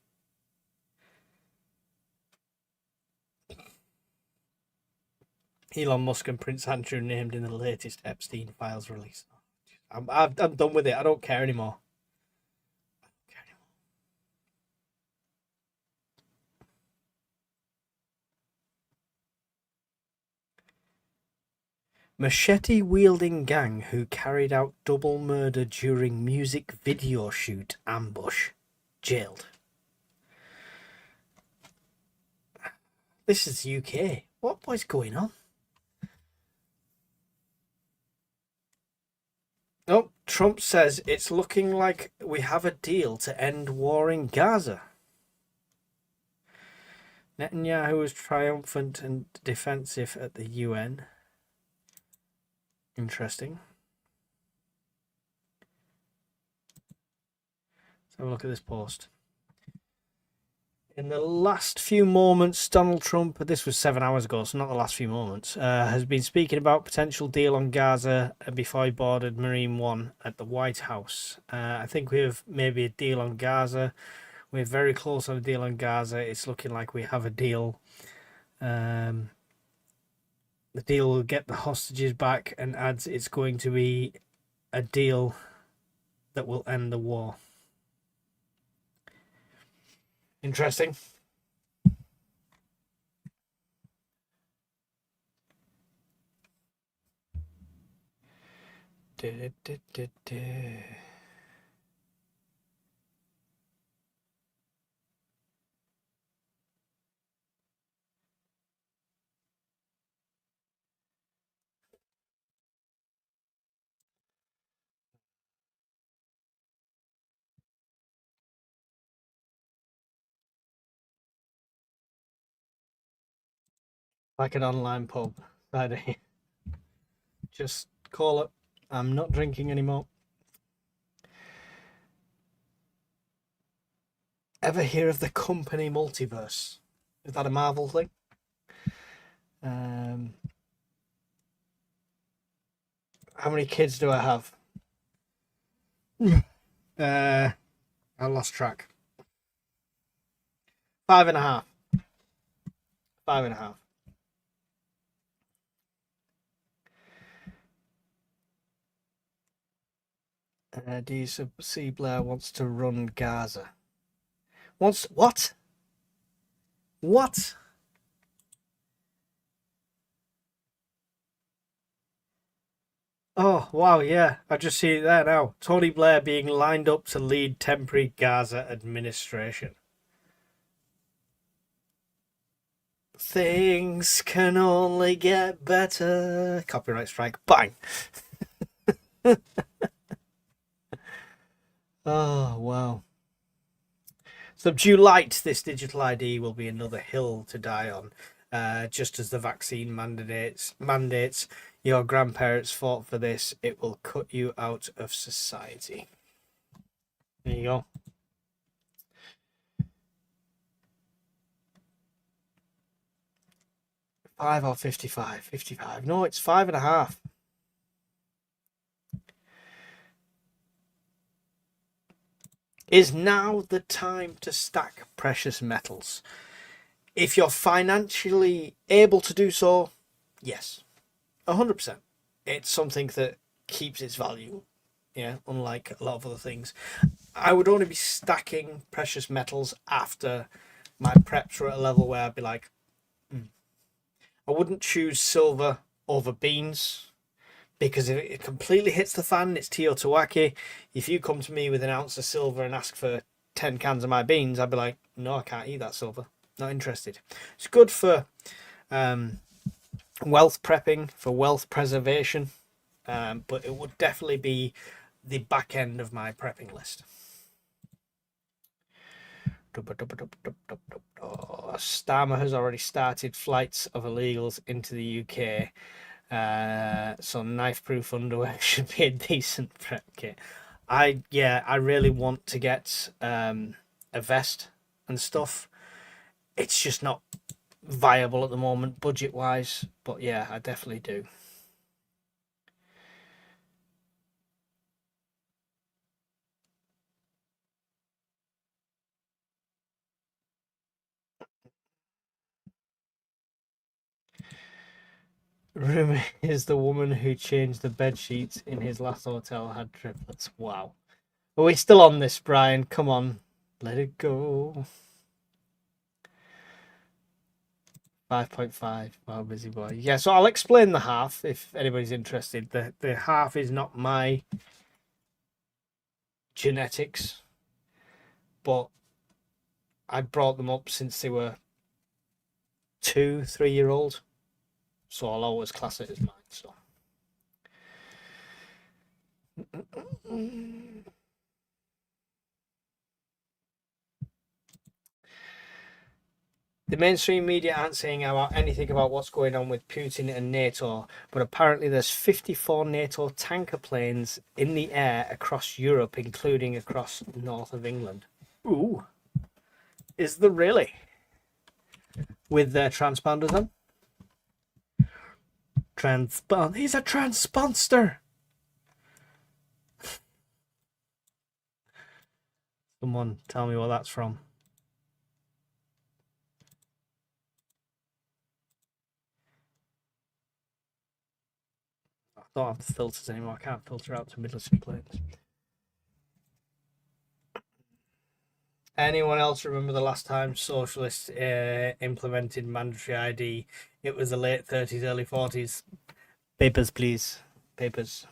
Elon Musk and Prince Andrew named in the latest Epstein files release. I'm done with it. I don't care anymore. Machete-wielding gang who carried out double murder during music video shoot ambush. Jailed. This is the UK. What is going on? Oh, Trump says it's looking like we have a deal to end war in Gaza. Netanyahu was triumphant and defensive at the UN. Interesting. Let's have a look at this post. In the last few moments, Donald Trump, this was 7 hours ago, so not the last few moments, has been speaking about potential deal on Gaza before he boarded Marine One at the White House. I think we have maybe a deal on Gaza. We're very close on a deal on Gaza. It's looking like we have a deal. The deal will get the hostages back, and adds it's going to be a deal that will end the war. Interesting. Like an online pub. Just call it. I'm not drinking anymore. Ever hear of the company multiverse? Is that a Marvel thing? How many kids do I have? I lost track. 5.5. 5.5. Do you see Blair wants to run Gaza? Wants what? What? Oh, wow, yeah. I just see it there now. Tony Blair being lined up to lead temporary Gaza administration. Things can only get better. Copyright strike. Bang. Oh, wow. Subdue light. This digital ID will be another hill to die on. Just as the vaccine mandates your grandparents fought for this, it will cut you out of society. There you go. 5 or 55? 55. No, it's 5.5. Is now the time to stack precious metals? If you're financially able to do so, yes, 100%. It's something that keeps its value. Yeah, unlike a lot of other things. I would only be stacking precious metals after my preps were at a level where I'd be like, I wouldn't choose silver over beans, because if it completely hits the fan, it's Teotihuacan. If you come to me with an ounce of silver and ask for 10 cans of my beans, I'd be like, no, I can't eat that silver. Not interested. It's good for wealth prepping, for wealth preservation, but it would definitely be the back end of my prepping list. Starmer has already started flights of illegals into the UK. So knife-proof underwear should be a decent prep kit. I really want to get a vest and stuff. It's just not viable at the moment, budget-wise. But yeah, I definitely do. Rumi is the woman who changed the bed sheets in his last hotel had triplets. Wow. Are we still on this, Brian? Come on. Let it go. 5.5. Wow, busy boy. Yeah, so I'll explain the half if anybody's interested. The half is not my genetics, but I brought them up since they were 2-3 year old. So I'll always class it as mine. So the mainstream media aren't saying anything about what's going on with Putin and NATO, but apparently there's 54 NATO tanker planes in the air across Europe, including across north of England. Ooh. Is there really? With their transponders on? He's a transponster! Someone tell me what that's from. I don't have the filters anymore. I can't filter out to military planes. Anyone else remember the last time socialists implemented mandatory ID? It was the late 30s, early 40s. Papers, please. Papers.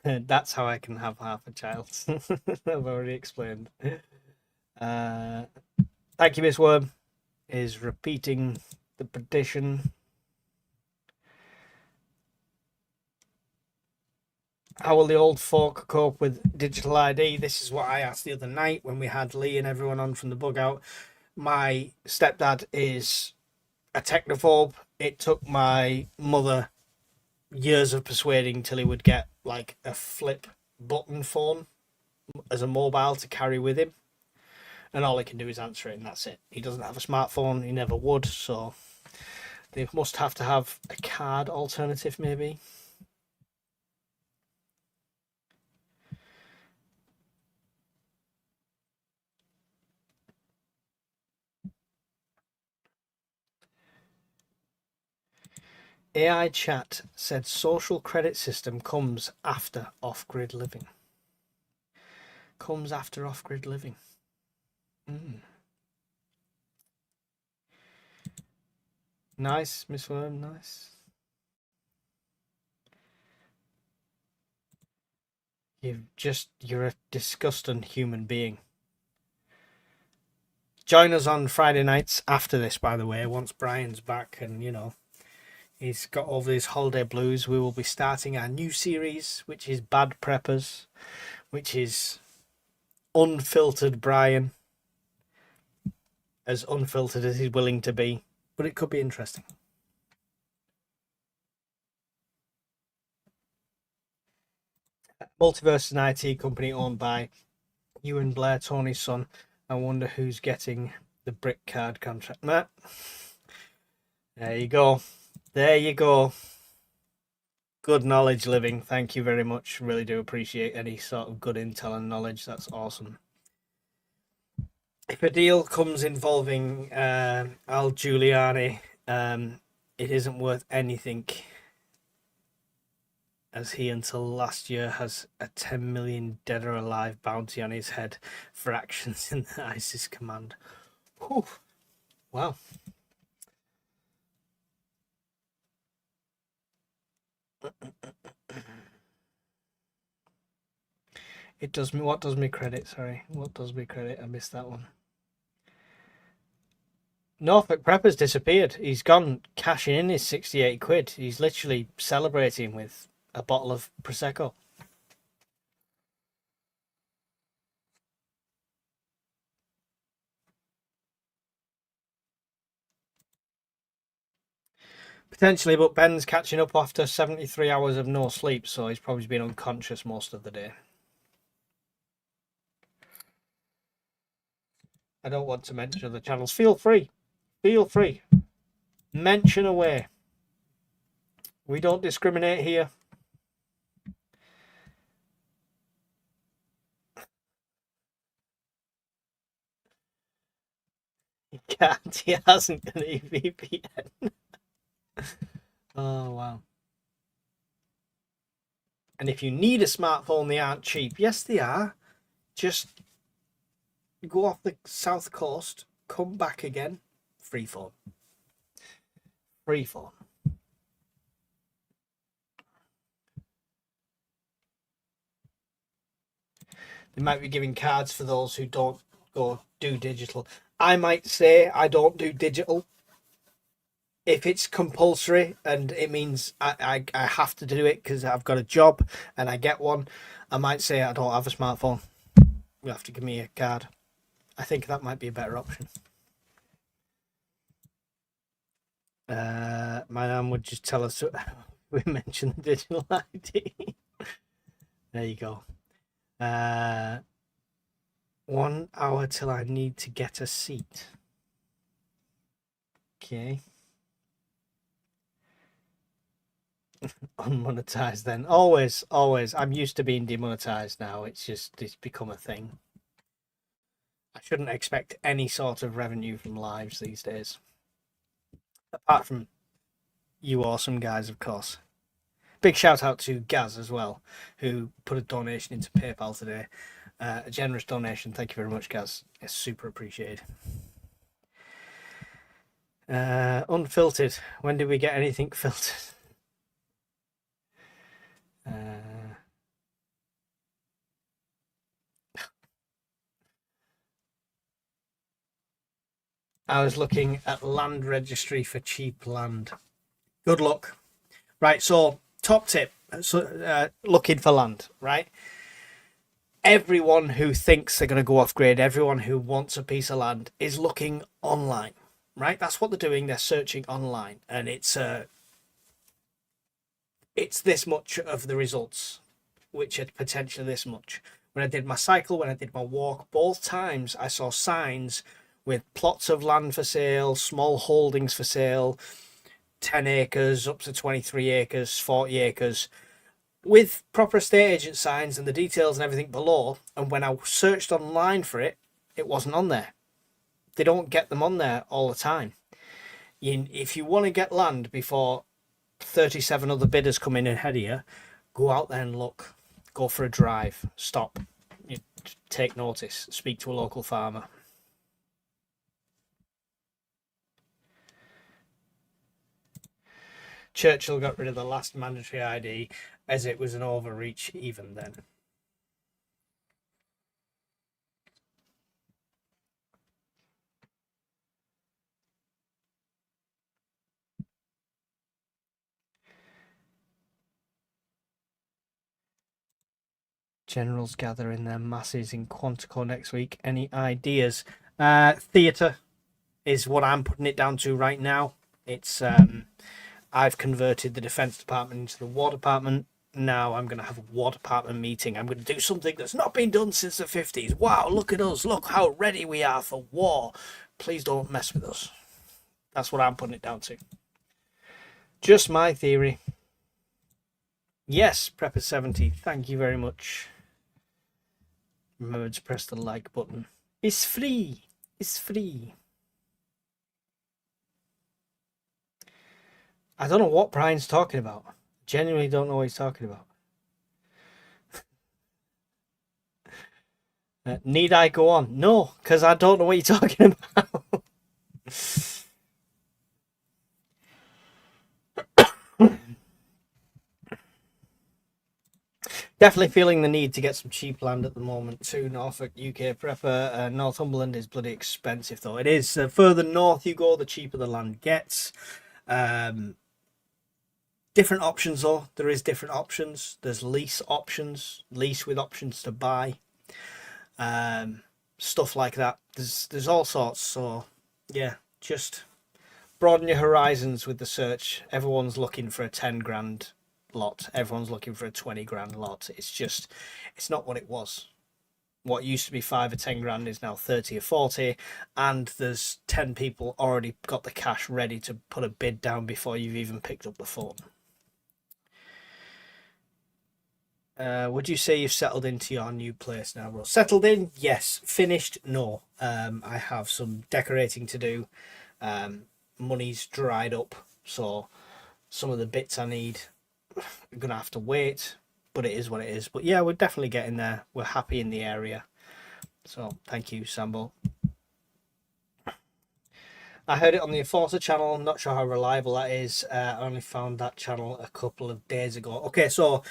That's how I can have half a child. I've already explained. Thank you, Miss Worm. Is repeating the petition. How will the old folk cope with digital ID? This is what I asked the other night when we had Lee and everyone on from the bug out. My stepdad is a technophobe. It took my mother years of persuading till he would get like a flip button phone as a mobile to carry with him. And all he can do is answer it, and that's it. He doesn't have a smartphone. He never would. So they must have to have a card alternative, maybe. AI chat said social credit system comes after off-grid living. Comes after off-grid living. Nice, Miss Worm, nice. You're a disgusting human being. Join us on Friday nights after this, by the way, once Brian's back and, you know, he's got over his holiday blues. We will be starting our new series, which is Bad Preppers, which is unfiltered Brian, as unfiltered as he's willing to be, but it could be interesting. Multiverse is an IT company owned by Ewan Blair, Tony's son. I wonder who's getting the brick card contract. Matt, there you go. There you go. Good knowledge living. Thank you very much. Really do appreciate any sort of good intel and knowledge. That's awesome. If a deal comes involving Al Giuliani, it isn't worth anything, as he until last year has a 10 million dead or alive bounty on his head for actions in the ISIS command. Whew. Wow. It does me. What does me credit? Sorry, what does me credit? I missed that one. Norfolk Prepper's disappeared. He's gone cashing in his 68 quid. He's literally celebrating with a bottle of Prosecco. Potentially, but Ben's catching up after 73 hours of no sleep, so he's probably been unconscious most of the day. I don't want to mention other channels. Feel free. Feel free. Mention away. We don't discriminate here. He can't. He hasn't got an EVPN. Oh, wow. And if you need a smartphone, they aren't cheap. Yes, they are. Just go off the south coast, come back again, free phone. Free phone. They might be giving cards for those who don't go do digital. I might say I don't do digital. If it's compulsory and it means I have to do it because I've got a job and I get one, I might say I don't have a smartphone. You have to give me a card. I think that might be a better option. My mum would just tell us we mentioned the digital ID. There you go. 1 hour till I need to get a seat. Okay. Unmonetized then. Always. I'm used to being demonetized now. It's become a thing. I shouldn't expect any sort of revenue from lives these days. Apart from you awesome guys, of course. Big shout out to Gaz as well, who put a donation into PayPal today. A generous donation. Thank you very much, Gaz. It's super appreciated. Unfiltered. When did we get anything filtered? I was looking at land registry for cheap land. Good luck. Right, so top tip. So looking for land, right? Everyone who thinks they're going to go off grid, everyone who wants a piece of land is looking online, right? That's what they're doing. They're searching online, and it's this much of the results, which are potentially this much. When I did my cycle, when I did my walk, both times I saw signs with plots of land for sale, small holdings for sale, 10 acres up to 23 acres, 40 acres, with proper estate agent signs and the details and everything below. And when I searched online for it, it wasn't on there. They don't get them on there all the time. If you want to get land before 37 other bidders come in ahead of you, go out there and look. Go for a drive. Stop. Take notice. Speak to a local farmer. Churchill got rid of the last mandatory ID as it was an overreach even then. Generals gather in their masses in Quantico next week. Any ideas? Theatre is what I'm putting it down to right now. It's I've converted the Defence Department into the War Department. Now I'm going to have a War Department meeting. I'm going to do something that's not been done since the 50s. Wow, look at us. Look how ready we are for war. Please don't mess with us. That's what I'm putting it down to. Just my theory. Yes, Prepper70. Thank you very much. Remember to press the like button. It's free. It's free. I don't know what Brian's talking about. Genuinely don't know what he's talking about. Need I go on? No, because I don't know what you're talking about. Definitely feeling the need to get some cheap land at the moment too. Norfolk, UK Prepper. Northumberland is bloody expensive though. It is. Further north you go, the cheaper the land gets. Different options though. There is different options. There's lease options, lease with options to buy. Stuff like that. There's all sorts. So yeah, just broaden your horizons with the search. Everyone's looking for a 10 grand lot. Everyone's looking for a 20 grand lot. It's not what it was. What used to be 5 or 10 grand is now 30 or 40, and there's 10 people already got the cash ready to put a bid down before you've even picked up the phone. Would you say you've settled into your new place now, bro? Settled in? Yes. Finished? No. I have some decorating to do. Money's dried up, so some of the bits I need I'm gonna have to wait, but it is what it is. But yeah, we're definitely getting there. We're happy in the area, so thank you, Sambo. I heard it on the Enforcer channel. I'm not sure how reliable that is. I only found that channel a couple of days ago. Okay, so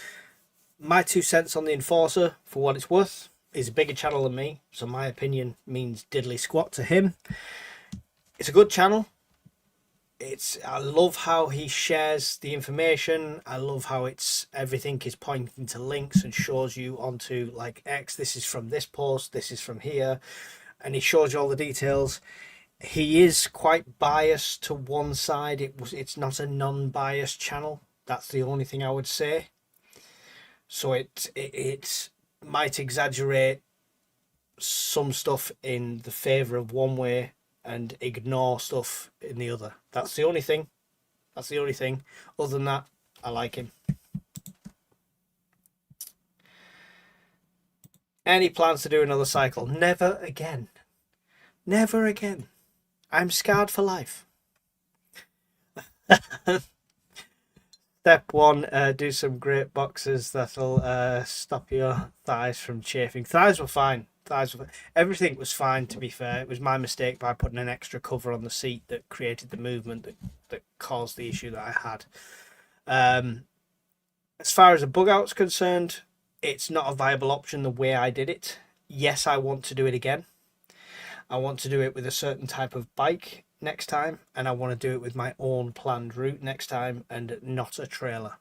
my 2 cents on the Enforcer, for what it's worth, is a bigger channel than me, so my opinion means diddly squat to him. It's a good channel. I love how he shares the information. I love how everything is pointing to links and shows you onto like X. This is from this post. This is from here, and he shows you all the details. He is quite biased to one side. It's not a non-biased channel. That's the only thing I would say. So it might exaggerate some stuff in the favor of one way and ignore stuff in the other. That's the only thing. Other than that, I like him. Any plans to do another cycle? Never again. Never again. I'm scarred for life. Step 1, do some great boxes that'll stop your thighs from chafing. Thighs were fine. Everything was fine, to be fair. It was my mistake by putting an extra cover on the seat that created the movement that caused the issue that I had. As far as the bug out's concerned, it's not a viable option the way I did it. Yes, I want to do it again. I want to do it with a certain type of bike next time, and I want to do it with my own planned route next time and not a trailer.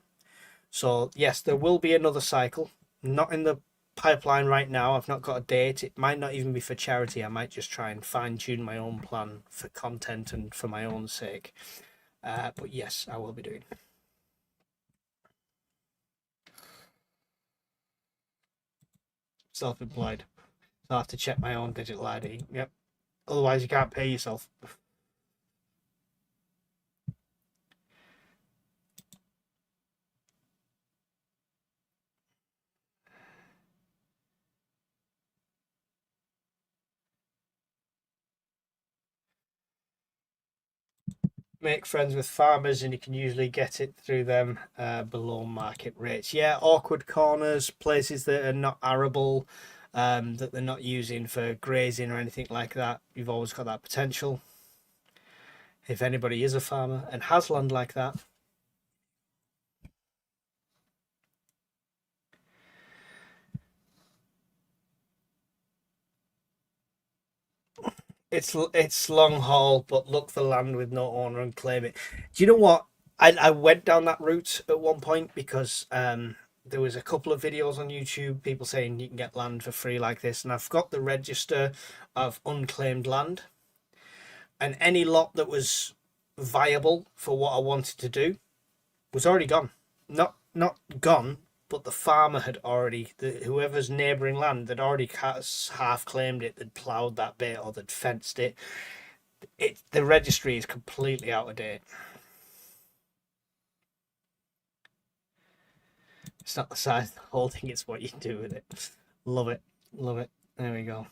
So yes, there will be another cycle. Not in the pipeline right now. I've not got a date. It might not even be for charity. I might just try and fine-tune my own plan for content and for my own sake. But yes, I will be doing. Self-employed. So I have to check my own digital ID. Yep. Otherwise you can't pay yourself. Make friends with farmers and you can usually get it through them below market rates. Yeah, awkward corners, places that are not arable, that they're not using for grazing or anything like that. You've always got that potential. If anybody is a farmer and has land like that. It's long haul, but look for land with no owner and claim it. Do you know what? I went down that route at one point because there was a couple of videos on YouTube, people saying you can get land for free like this, and I've got the register of unclaimed land, and any lot that was viable for what I wanted to do was already gone. Not gone, but the farmer had already, whoever's neighbouring land, they'd already half claimed it, they'd ploughed that bit or they'd fenced it. The registry is completely out of date. It's not the size of the whole thing, it's what you do with it. Love it. Love it. There we go.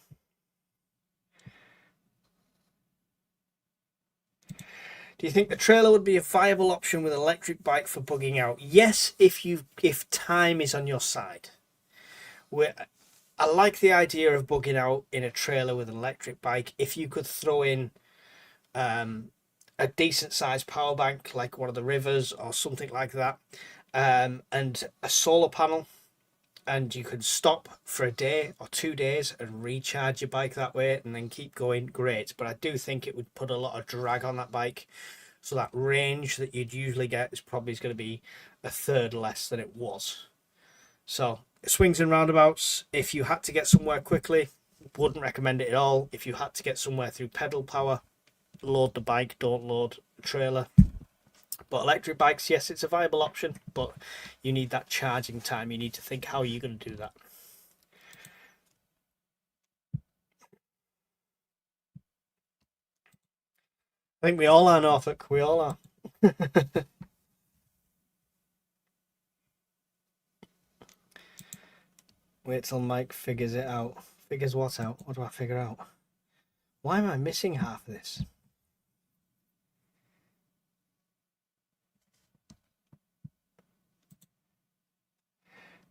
Do you think the trailer would be a viable option with an electric bike for bugging out? Yes, if time is on your side. I like the idea of bugging out in a trailer with an electric bike. If you could throw in a decent sized power bank like one of the Rivers or something like that, and a solar panel, and you could stop for a day or 2 days and recharge your bike that way and then keep going, great. But I do think it would put a lot of drag on that bike, so that range that you'd usually get is probably going to be a third less than it was. So swings and roundabouts, if you had to get somewhere quickly, wouldn't recommend it at all. If you had to get somewhere through pedal power, load the bike, don't load the trailer. But electric bikes, yes, it's a viable option, but you need that charging time. You need to think, how are you going to do that? I think we all are, Norfolk. We all are. Wait till Mike figures it out. Figures what out? What do I figure out? Why am I missing half of this?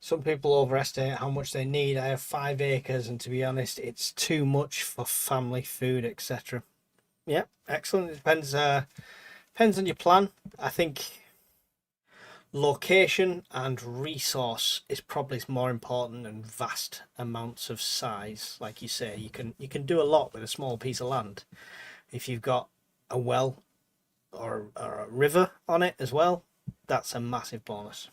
Some people overestimate how much they need. I have 5 acres, and to be honest, it's too much for family food, etc. Yeah, excellent. It depends on your plan. I think location and resource is probably more important than vast amounts of size. Like you say, you can do a lot with a small piece of land. If you've got a well or a river on it as well, that's a massive bonus.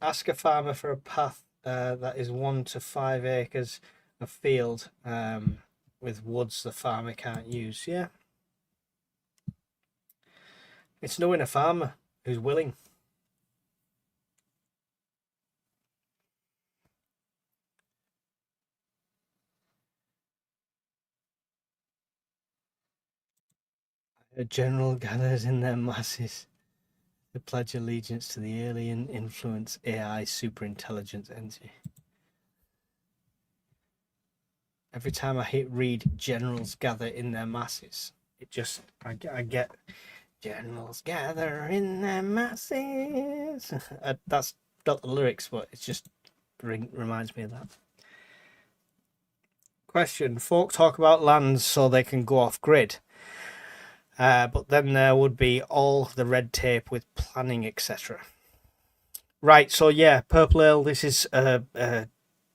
Ask a farmer for a path that is 1 to 5 acres of field with woods the farmer can't use. Yeah, it's knowing a farmer who's willing. A general gathers in their masses to pledge allegiance to the alien influence AI superintelligence entity. Every time I read generals gather in their masses, I get generals gather in their masses. That's not the lyrics, but it just reminds me of that. Question: folk talk about lands so they can go off grid, but then there would be all the red tape with planning, etc. Right, so yeah, Purple Ale, this is a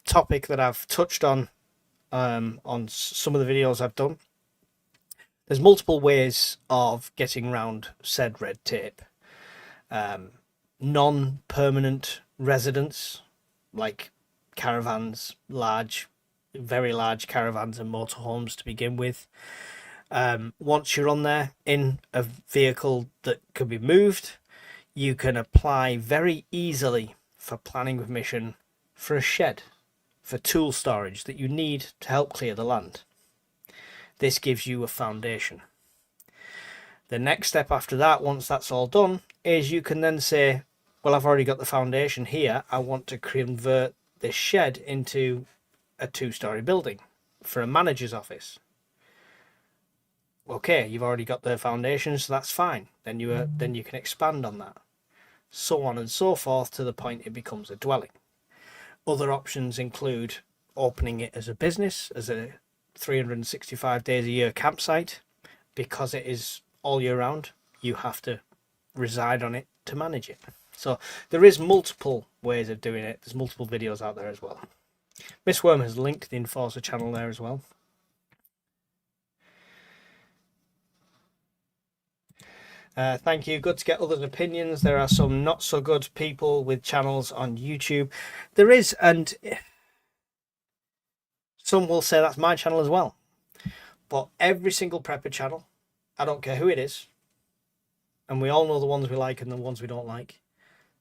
topic that I've touched on some of the videos I've done. There's multiple ways of getting around said red tape. Non-permanent residents, like caravans, very large caravans and motorhomes to begin with. Once you're on there in a vehicle that can be moved, you can apply very easily for planning permission for a shed, for tool storage that you need to help clear the land. This gives you a foundation. The next step after that, once that's all done, is you can then say, well, I've already got the foundation here. I want to convert this shed into a 2-story building for a manager's office. Okay, you've already got the foundation, so that's fine. Then you can expand on that. So on and so forth to the point it becomes a dwelling. Other options include opening it as a business, as a 365 days a year campsite. Because it is all year round, you have to reside on it to manage it. So there is multiple ways of doing it. There's multiple videos out there as well. Miss Worm has linked the Enforcer channel there as well. Thank you. Good to get others' opinions. There are some not so good people with channels on YouTube. There is, and some will say that's my channel as well. But every single prepper channel, I don't care who it is, and we all know the ones we like and the ones we don't like.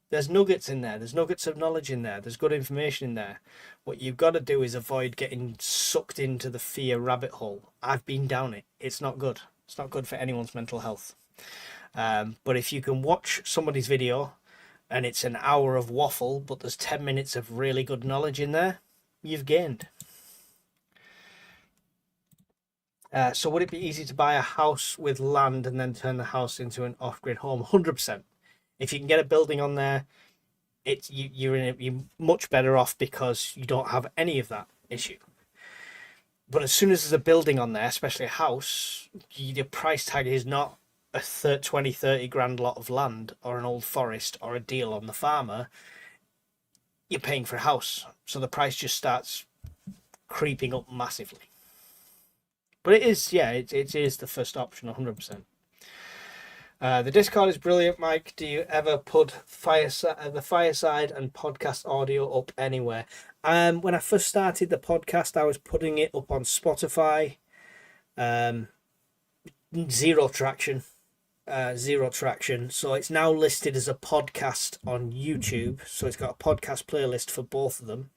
There's nuggets in there. There's nuggets of knowledge in there. There's good information in there. What you've got to do is avoid getting sucked into the fear rabbit hole. I've been down it. It's not good. It's not good for anyone's mental health. But if you can watch somebody's video and it's an hour of waffle, but there's 10 minutes of really good knowledge in there, you've gained. So would it be easy to buy a house with land and then turn the house into an off-grid home? 100%. If you can get a building on there, you're much better off because you don't have any of that issue. But as soon as there's a building on there, especially a house, the price tag is not a 20-30 grand lot of land or an old forest or a deal on the farmer. You're paying for a house, so the price just starts creeping up massively. But it is, yeah, it is the first option, 100%. The Discord is brilliant, Mike. Do you ever put the fireside and podcast audio up anywhere? When I first started the podcast, I was putting it up on Spotify. Zero traction. So it's now listed as a podcast on YouTube. So it's got a podcast playlist for both of them,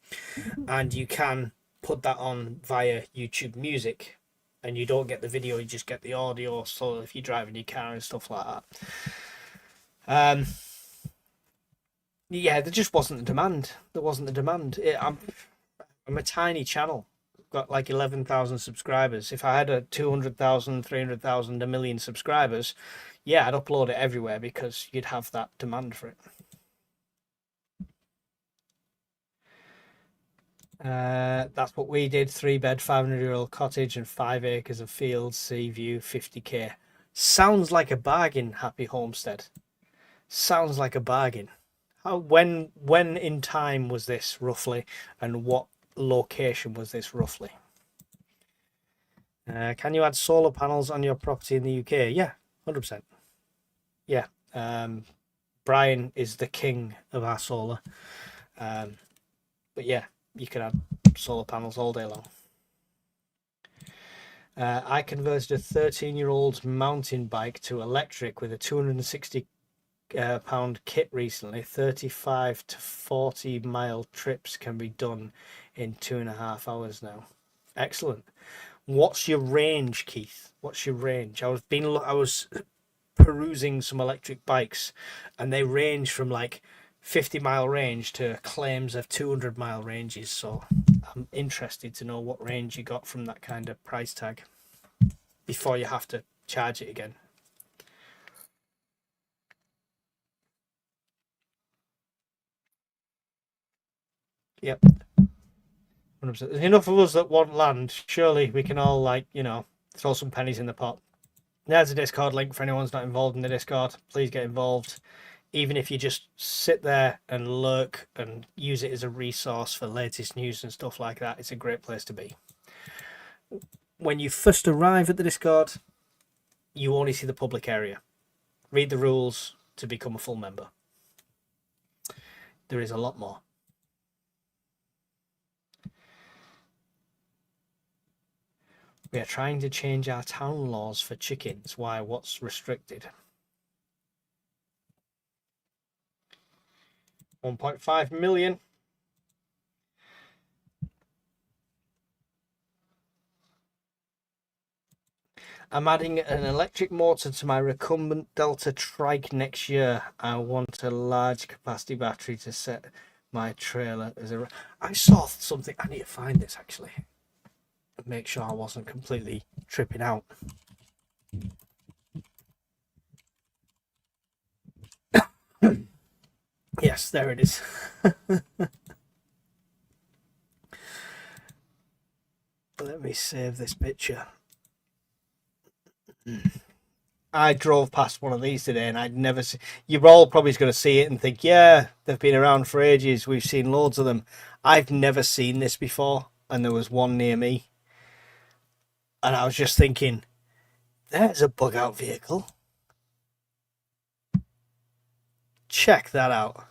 and you can put that on via YouTube Music. And you don't get the video, you just get the audio. So if you're driving your car and stuff like that. Yeah, there just wasn't the demand. There wasn't the demand. I'm a tiny channel. I've got like 11,000 subscribers. If I had a 200,000, 300,000, a million subscribers, yeah, I'd upload it everywhere because you'd have that demand for it. That's what we did. 3-bed, 500-year-old cottage and 5 acres of fields, sea view, 50k. Sounds like a bargain, Happy Homestead. Sounds like a bargain. When in time was this roughly, and what location was this roughly? Can you add solar panels on your property in the UK? Yeah, 100%. Yeah. Brian is the king of our solar. But yeah, you can add solar panels all day long. I converted a 13-year-old mountain bike to electric with a 260 pound kit recently. 35 to 40 mile trips can be done in 2.5 hours now. Excellent. What's your range, Keith? What's your range? I was perusing some electric bikes, and they range from like 50-mile range to claims of 200-mile ranges. So I'm interested to know what range you got from that kind of price tag before you have to charge it again. Yep. 100%. There's enough of us that want land. Surely we can all, like, throw some pennies in the pot. There's a Discord link for anyone who's not involved in the Discord. Please get involved. Even if you just sit there and lurk and use it as a resource for latest news and stuff like that, it's a great place to be. When you first arrive at the Discord, you only see the public area. Read the rules to become a full member. There is a lot more. We are trying to change our town laws for chickens. Why? What's restricted? 1.5 million. I'm adding an electric motor to my recumbent Delta Trike next year. I want a large capacity battery to set my trailer as a... I saw something. I need to find this actually. Make sure I wasn't completely tripping out. Yes, there it is. Let me save this picture. I drove past one of these today, and I'd never see. You're all probably going to see it and think, "Yeah, they've been around for ages. We've seen loads of them." I've never seen this before, and there was one near me, and I was just thinking, "There's a bug-out vehicle. Check that out."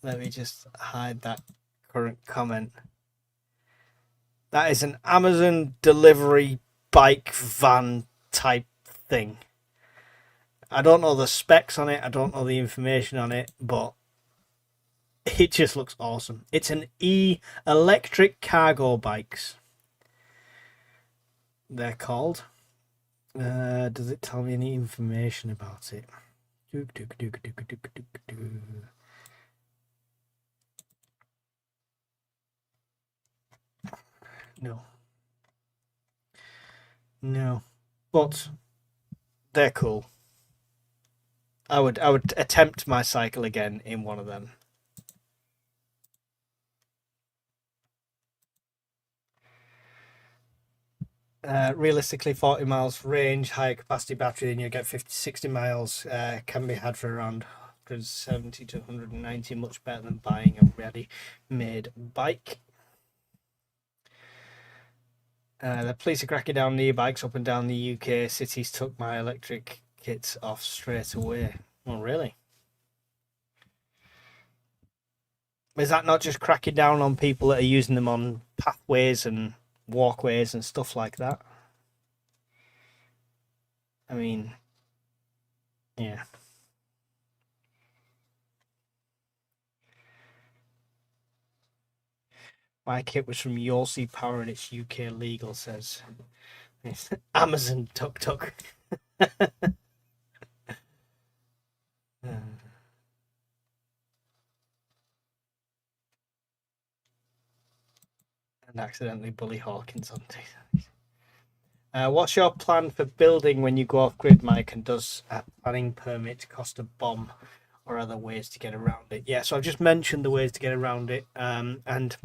Let me just hide that current comment. That is an Amazon delivery bike van type thing. I don't know the specs on it. I don't know the information on it, but it just looks awesome. It's an electric cargo bikes. They're called. Does it tell me any information about it? No. No. But they're cool. I would attempt my cycle again in one of them. Realistically, 40 miles range, higher capacity battery, then you get 50, 60 miles. Can be had for around 170 to 190, much better than buying a ready-made bike. The police are cracking down on e-bikes up and down the UK. Cities took my electric kits off straight away. Oh, really? Is that not just cracking down on people that are using them on pathways and walkways and stuff like that? I mean, yeah. My kit was from Yossi Power and it's UK legal, says Amazon Tuk Tuk. And accidentally bully Hawkins on TikTok. What's your plan for building when you go off grid, Mike? And does a planning permit cost a bomb or other ways to get around it? Yeah, so I've just mentioned the ways to get around it. And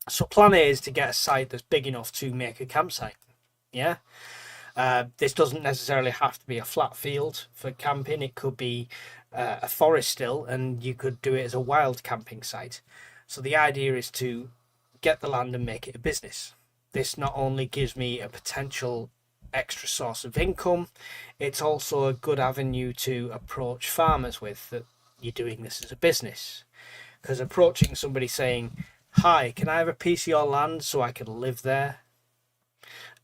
so plan A is to get a site that's big enough to make a campsite. Yeah. This doesn't necessarily have to be a flat field for camping. It could be a forest still, and you could do it as a wild camping site. So the idea is to get the land and make it a business. This not only gives me a potential extra source of income, it's also a good avenue to approach farmers with that you're doing this as a business. Because approaching somebody saying, "Hi, can I have a piece of your land so I can live there?"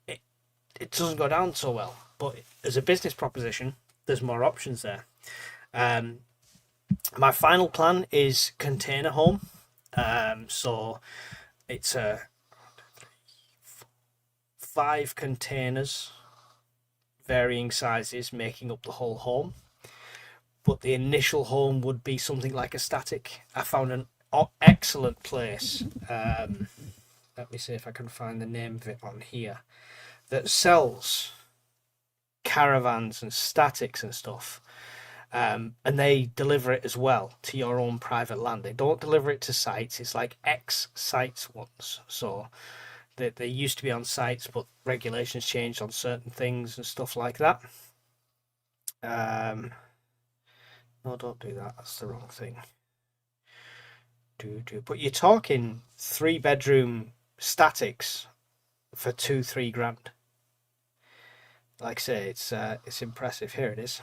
It doesn't go down so well. But as a business proposition, there's more options there. My final plan is container home. So it's 5 containers, varying sizes, making up the whole home. But the initial home would be something like a static. I found an excellent place. Let me see if I can find the name of it on here. That sells caravans and statics and stuff. And they deliver it as well to your own private land. They don't deliver it to sites. It's like ex-sites ones. So they used to be on sites, but regulations changed on certain things and stuff like that. No, don't do that. That's the wrong thing. But you're talking 3-bedroom statics for 2-3 grand. Like I say, it's impressive. Here it is.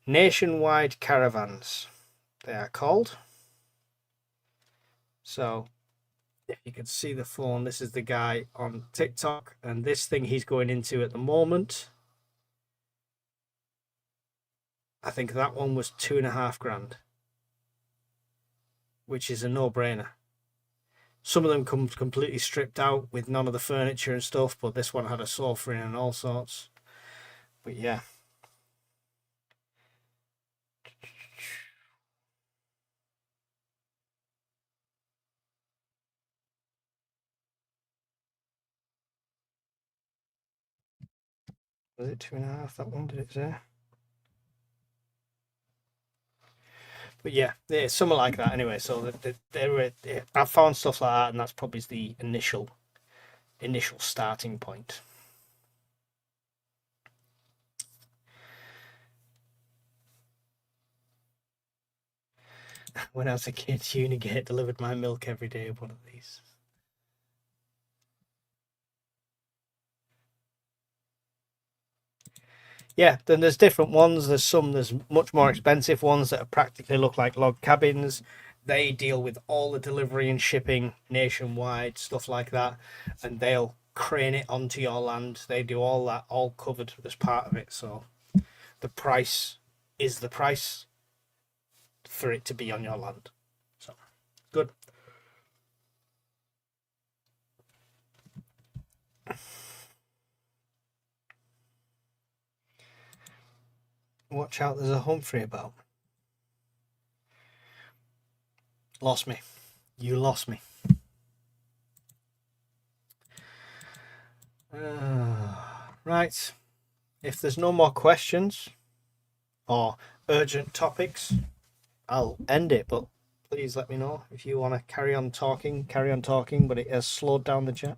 Nationwide caravans, they are called. So if you can see the phone, this is the guy on TikTok, and this thing he's going into at the moment, I think that one was 2.5 grand, which is a no-brainer. Some of them come completely stripped out with none of the furniture and stuff, but this one had a sofa in and all sorts. But yeah. Was it 2.5, that one, did it say? But yeah, it's something like that anyway. So I found stuff like that, and that's probably the initial starting point. When I was a kid, Unigate delivered my milk every day. One of these. Yeah, then there's different ones. There's much more expensive ones that practically look like log cabins. They deal with all the delivery and shipping nationwide, stuff like that, and they'll crane it onto your land. They do all that, all covered as part of it. So the price is the price for it to be on your land. So good. Watch out, there's a Humphrey about. Lost me. You lost me. Right. If there's no more questions or urgent topics, I'll end it. But please let me know if you want to carry on talking. But it has slowed down the chat.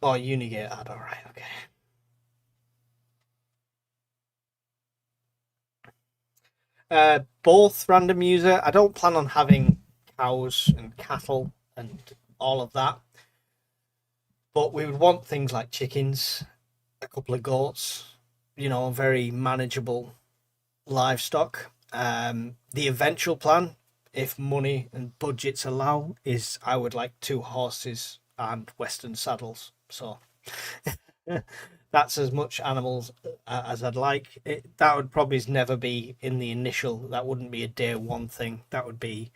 Oh, Unigate ad. All right. Okay. Both random user. I don't plan on having cows and cattle and all of that, but we would want things like chickens, a couple of goats, very manageable livestock. The eventual plan, if money and budgets allow, is I would like 2 horses and Western saddles. So that's as much animals as I'd like. That would probably never be in the initial. That wouldn't be a day one thing. That would be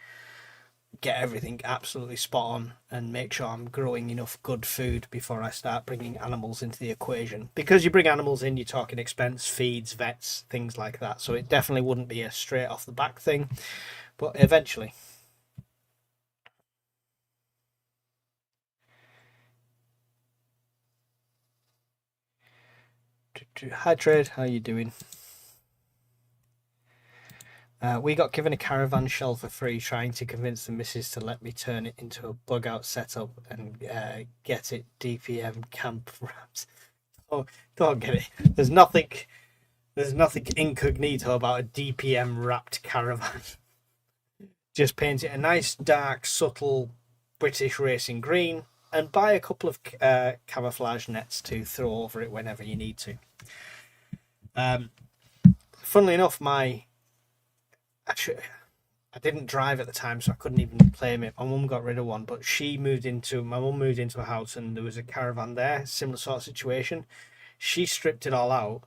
get everything absolutely spot on and make sure I'm growing enough good food before I start bringing animals into the equation. Because you bring animals in, you're talking expense, feeds, vets, things like that. So it definitely wouldn't be a straight off the back thing, but eventually. Hi Trade, how you doing? We got given a caravan shell for free, trying to convince the missus to let me turn it into a bug out setup and get it DPM camp wrapped. Oh, don't get it. There's nothing incognito about a DPM wrapped caravan. Just paint it a nice dark, subtle British racing green and buy a couple of camouflage nets to throw over it whenever you need to. Funnily enough, I didn't drive at the time, so I couldn't even claim it. My mum got rid of one, but my mum moved into a house and there was a caravan there, similar sort of situation. She stripped it all out,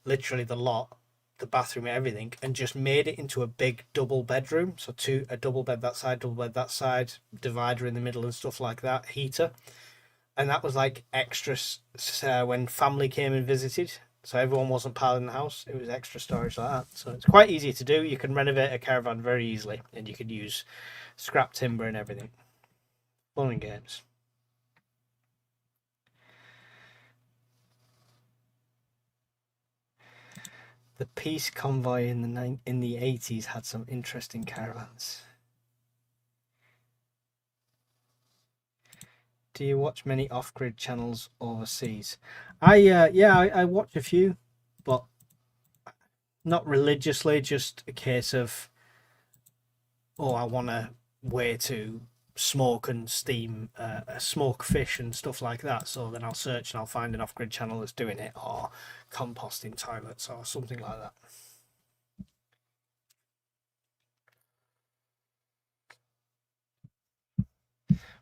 literally the lot, the bathroom, everything, and just made it into a big double bedroom. So a double bed that side, double bed that side, divider in the middle and stuff like that, heater. And that was like extra when family came and visited. So everyone wasn't piling the house. It was extra storage like that. So it's quite easy to do. You can renovate a caravan very easily, and you could use scrap timber and everything. Fun and games. The peace convoy in the 80s had some interesting caravans. Do you watch many off-grid channels overseas? I watch a few, but not religiously. Just a case of, I want a way to smoke and steam, smoke fish and stuff like that. So then I'll search and I'll find an off-grid channel that's doing it, or composting toilets or something like that.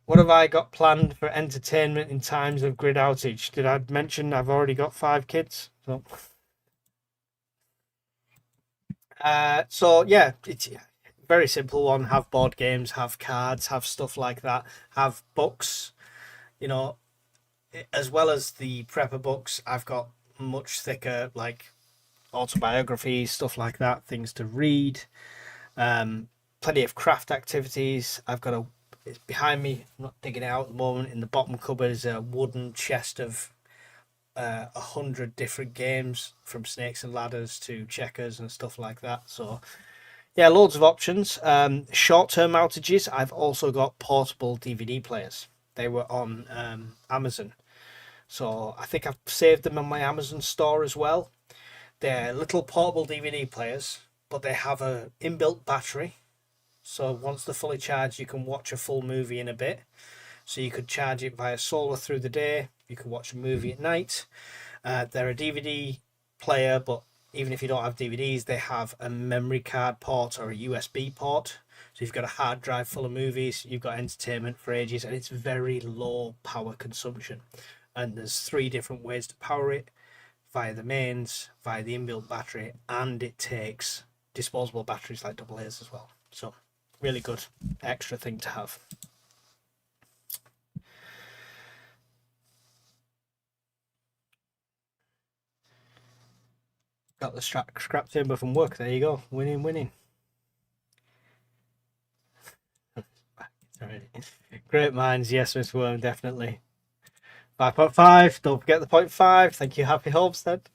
What have I got planned for entertainment in times of grid outage? Did I mention I've already got 5 kids? So yeah, it's a very simple one. Have board games, have cards, have stuff like that. Have books, you know, as well as the prepper books. I've got much thicker, like autobiographies, stuff like that, things to read. Plenty of craft activities. It's behind me. I'm not digging it out at the moment. In the bottom cupboard is a wooden chest of 100 different games, from snakes and ladders to checkers and stuff like that. So yeah, loads of options. Short-term outages. I've also got portable DVD players. They were on Amazon, so I think I've saved them on my Amazon store as well. They're little portable DVD players. but they have a inbuilt battery. So once they're fully charged, you can watch a full movie in a bit. So you could charge it via solar through the day. You could watch a movie at night. They're a DVD player, but even if you don't have DVDs, they have a memory card port or a USB port. So you've got a hard drive full of movies, you've got entertainment for ages, and it's very low power consumption. And there's 3 different ways to power it: via the mains, via the inbuilt battery, and it takes disposable batteries like AA's as well. So really good extra thing to have. Got the scrap timber from work. There you go. Winning, winning. Great minds. Yes, Miss Worm, definitely. 5.5. Don't forget the 0.5. Thank you, Happy Homestead.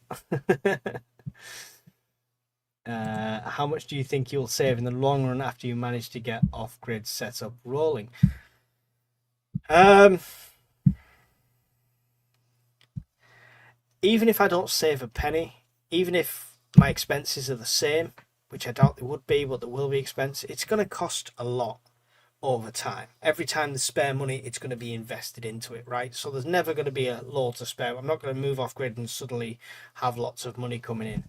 How much do you think you'll save in the long run after you manage to get off-grid setup rolling? Even if I don't save a penny, even if my expenses are the same, which I doubt they would be, but there will be expenses, it's going to cost a lot over time. Every time there's spare money, it's going to be invested into it, right? So there's never going to be a load to spare. I'm not going to move off grid and suddenly have lots of money coming in.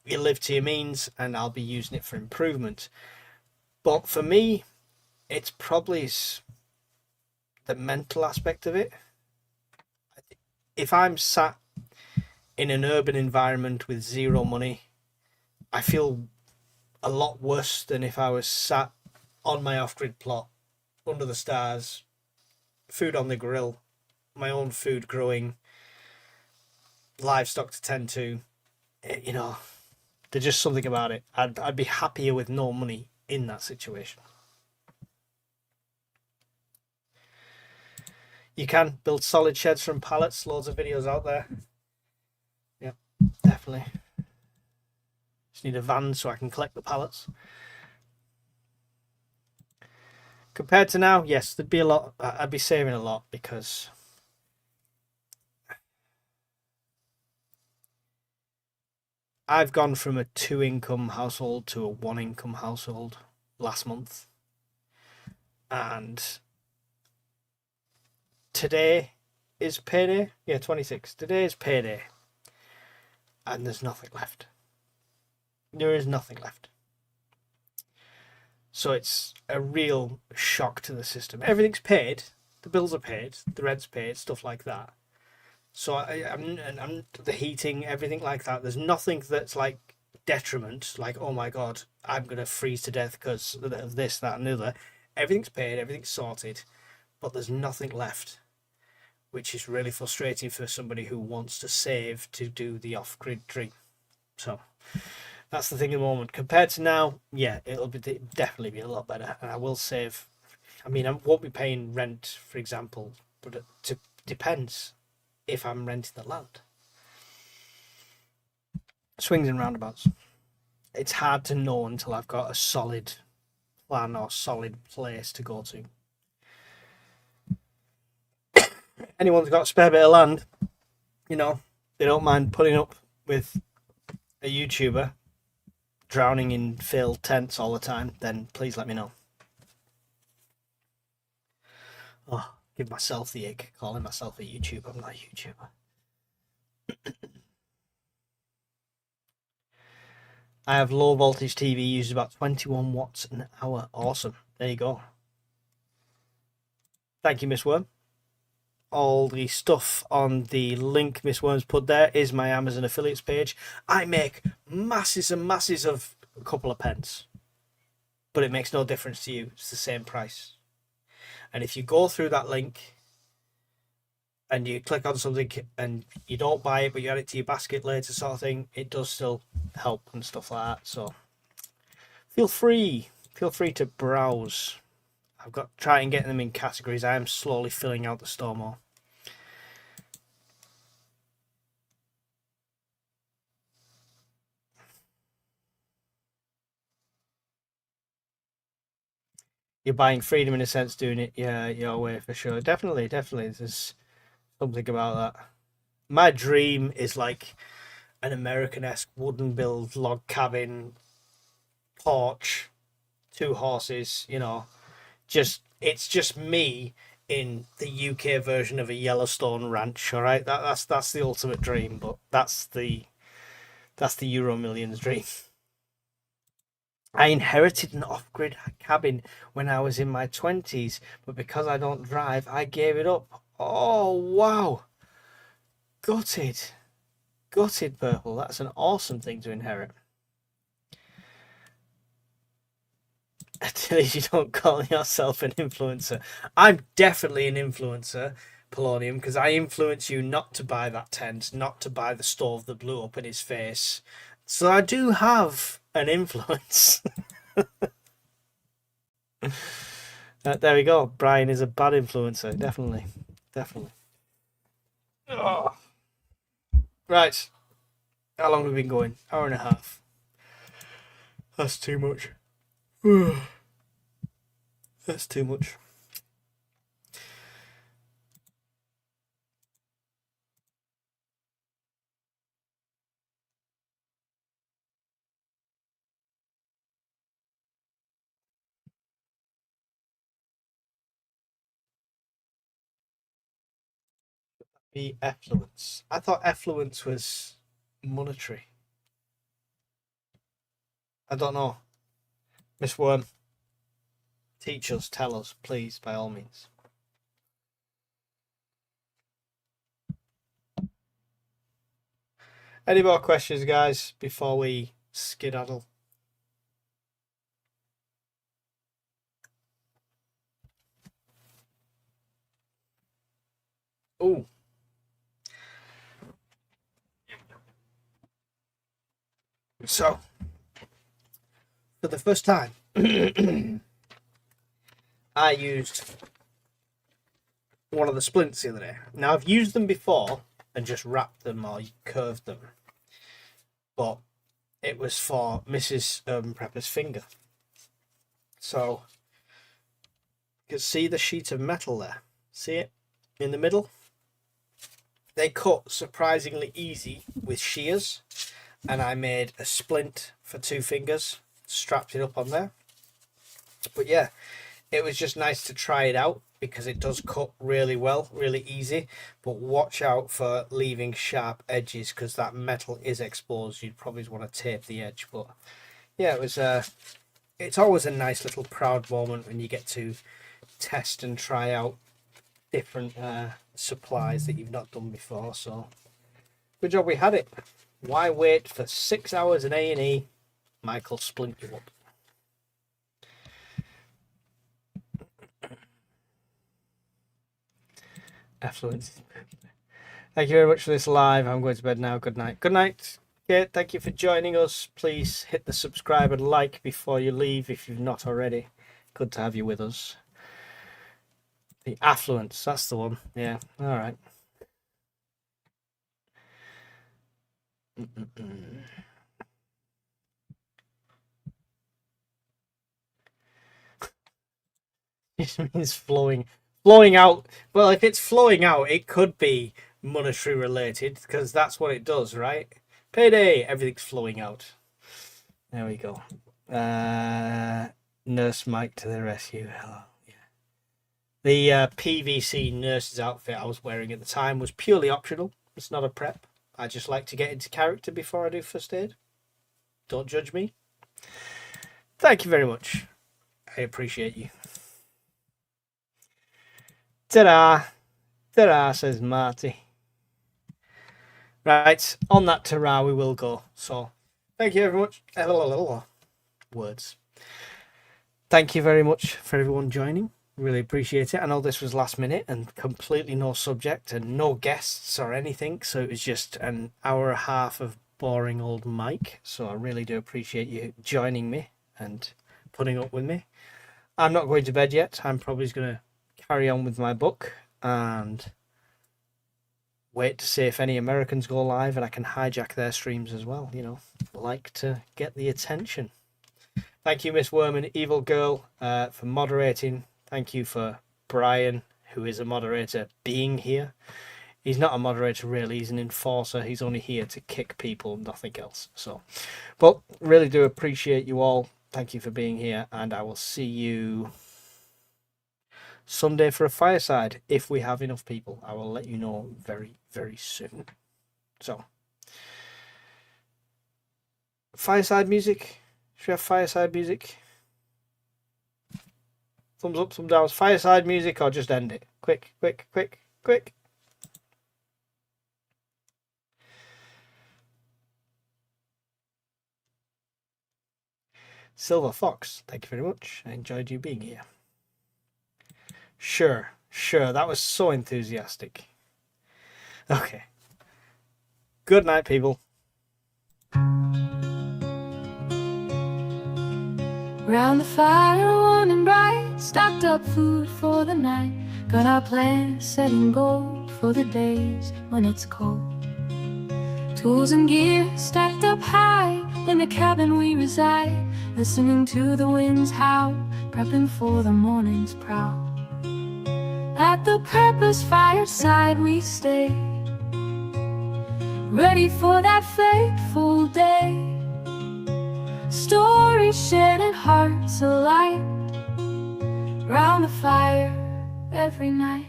You live to your means, and I'll be using it for improvement. But for me, it's probably the mental aspect of it. If I'm sat in an urban environment with zero money, I feel a lot worse than if I was sat on my off-grid plot, under the stars, food on the grill, my own food growing, livestock to tend to. You know, there's just something about it. I'd be happier with no money in that situation. You can build solid sheds from pallets. Loads of videos out there. Yep, definitely. Just need a van so I can collect the pallets. Compared to now, yes, there'd be a lot. I'd be saving a lot because I've gone from a 2-income household to a 1-income household last month. And today is payday. Yeah, 26. Today is payday. And there's nothing left. There is nothing left. So it's a real shock to the system. Everything's paid. The bills are paid. The rent's paid. Stuff like that. So I'm the heating, everything like that. There's nothing that's like detriment. Like, oh my God, I'm going to freeze to death because of this, that and the other. Everything's paid. Everything's sorted. But there's nothing left, which is really frustrating for somebody who wants to save to do the off-grid dream. So that's the thing at the moment. Compared to now, yeah, it'll definitely be a lot better, and I will save. I mean, I won't be paying rent, for example, but it depends if I'm renting the land. Swings and roundabouts. It's hard to know until I've got a solid plan or solid place to go to. Anyone's got a spare bit of land, you know, they don't mind putting up with a YouTuber drowning in failed tents all the time, then please let me know. Oh, give myself the ick calling myself a YouTuber. I'm not a YouTuber. I have low voltage TV, uses about 21 watts an hour. Awesome. There you go. Thank you, Miss Worm. All the stuff on the link Miss Worms put there is my Amazon affiliates page. I make masses and masses of a couple of pence, but it makes no difference to you. It's the same price. And if you go through that link and you click on something and you don't buy it, but you add it to your basket later sort of thing, it does still help and stuff like that. So feel free to browse. I've got trying getting them in categories. I am slowly filling out the store more. You're buying freedom in a sense, doing it, yeah, your way for sure. Definitely. There's something about that. My dream is like an American-esque wooden build log cabin, porch, 2 horses, you know, it's just me in the UK version of a Yellowstone ranch. All right, that's the ultimate dream, but that's the Euro Millions dream. I inherited an off-grid cabin when I was in my 20s, but because I don't drive, I gave it up. Oh wow, gutted, purple. That's an awesome thing to inherit. At least you don't call yourself an influencer. I'm definitely an influencer, Polonium, because I influence you not to buy that tent, not to buy the stove that blew up in his face. So I do have an influence. There we go. Brian is a bad influencer. Definitely. Oh. Right. How long have we been going? Hour and a half. That's too much. That's too much. Be effluence. I thought effluence was monetary. I don't know. Miss Worm, teach us, tell us, please, by all means. Any more questions, guys, before we skedaddle? Oh. So, for the first time, I used one of the splints the other day. Now, I've used them before and just wrapped them or curved them, but it was for Mrs. Urban Prepper's finger. So, you can see the sheet of metal there. See it in the middle? They cut surprisingly easy with shears, and I made a splint for 2 fingers, strapped it up on there. But yeah, it was just nice to try it out because it does cut really well, really easy. But watch out for leaving sharp edges because that metal is exposed. You'd probably want to tape the edge. But yeah, it was it's always a nice little proud moment when you get to test and try out different supplies that you've not done before. So good job we had it. Why wait for 6 hours in A&E? Michael splint you up. Affluence. Thank you very much for this live. I'm going to bed now. Good night. Good night, Kate. Thank you for joining us. Please hit the subscribe and like before you leave if you've not already. Good to have you with us. The affluence, that's the one. Yeah, all right. It means flowing out. Well, if it's flowing out, it could be monetary related because that's what it does, right? Payday, everything's flowing out. There we go. Nurse Mike to the rescue. Hello. Yeah. The PVC nurse's outfit I was wearing at the time was purely optional. It's not a prep. I just like to get into character before I do first aid. Don't judge me. Thank you very much. I appreciate you. Ta-da! Ta-da, says Marty. Right, on that ta-ra we will go. So, thank you very much. Words. Thank you very much for everyone joining. Really appreciate it. I know this was last minute and completely no subject and no guests or anything. So it was just an hour and a half of boring old Mike. So I really do appreciate you joining me and putting up with me. I'm not going to bed yet. I'm probably going to carry on with my book and wait to see if any Americans go live and I can hijack their streams as well. You know, like to get the attention. Thank you, Miss Worm and Evil Girl, for moderating. Thank you for Brian, who is a moderator, being here. He's not a moderator, really. He's an enforcer. He's only here to kick people, nothing else. So, but really do appreciate you all thank you for being here, and I will see you Sunday for a fireside. If we have enough people, I will let you know very, very soon. So, fireside music. Should we have fireside music? Thumbs up, thumbs down. Fireside music, or just end it? Quick, quick, quick, quick. Silver Fox, thank you very much. I enjoyed you being here. Sure. That was so enthusiastic. Okay. Good night, people. Round the fire, warm and bright, stocked up food for the night. Got our plans set in gold for the days when it's cold. Tools and gear stacked up high in the cabin we reside, listening to the winds howl, prepping for the morning's prowl. At the purpose fireside we stay, ready for that fateful day. Stories shared and hearts alight, round the fire every night.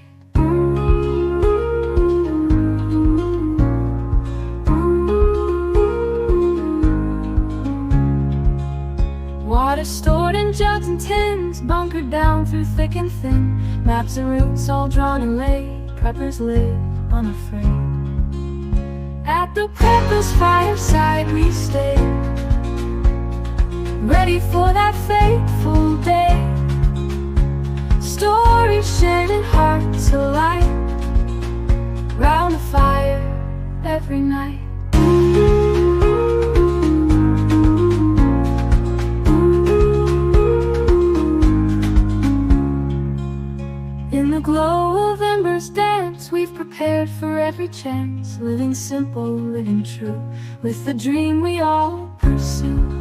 Water stored in jugs and tins, bunkered down through thick and thin. Maps and routes all drawn and laid, preppers live unafraid. At the purpose fireside we stay, ready for that fateful day. Stories shared and hearts alight, round the fire every night. In the glow of embers dance, we've prepared for every chance, living simple, living true, with the dream we all pursue.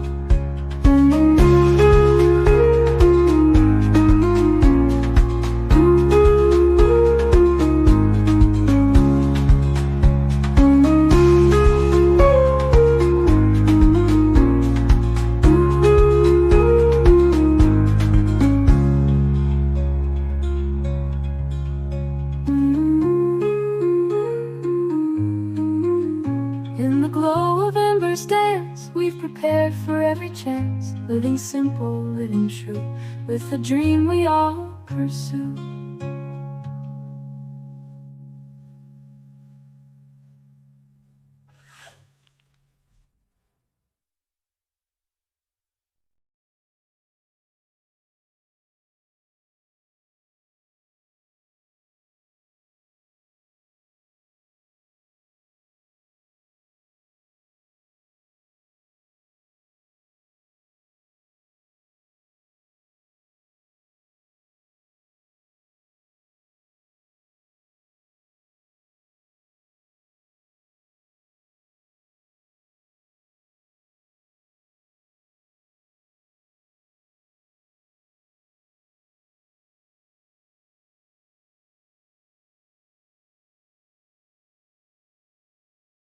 Prepared for every chance, living simple, living true, with the dream we all pursue.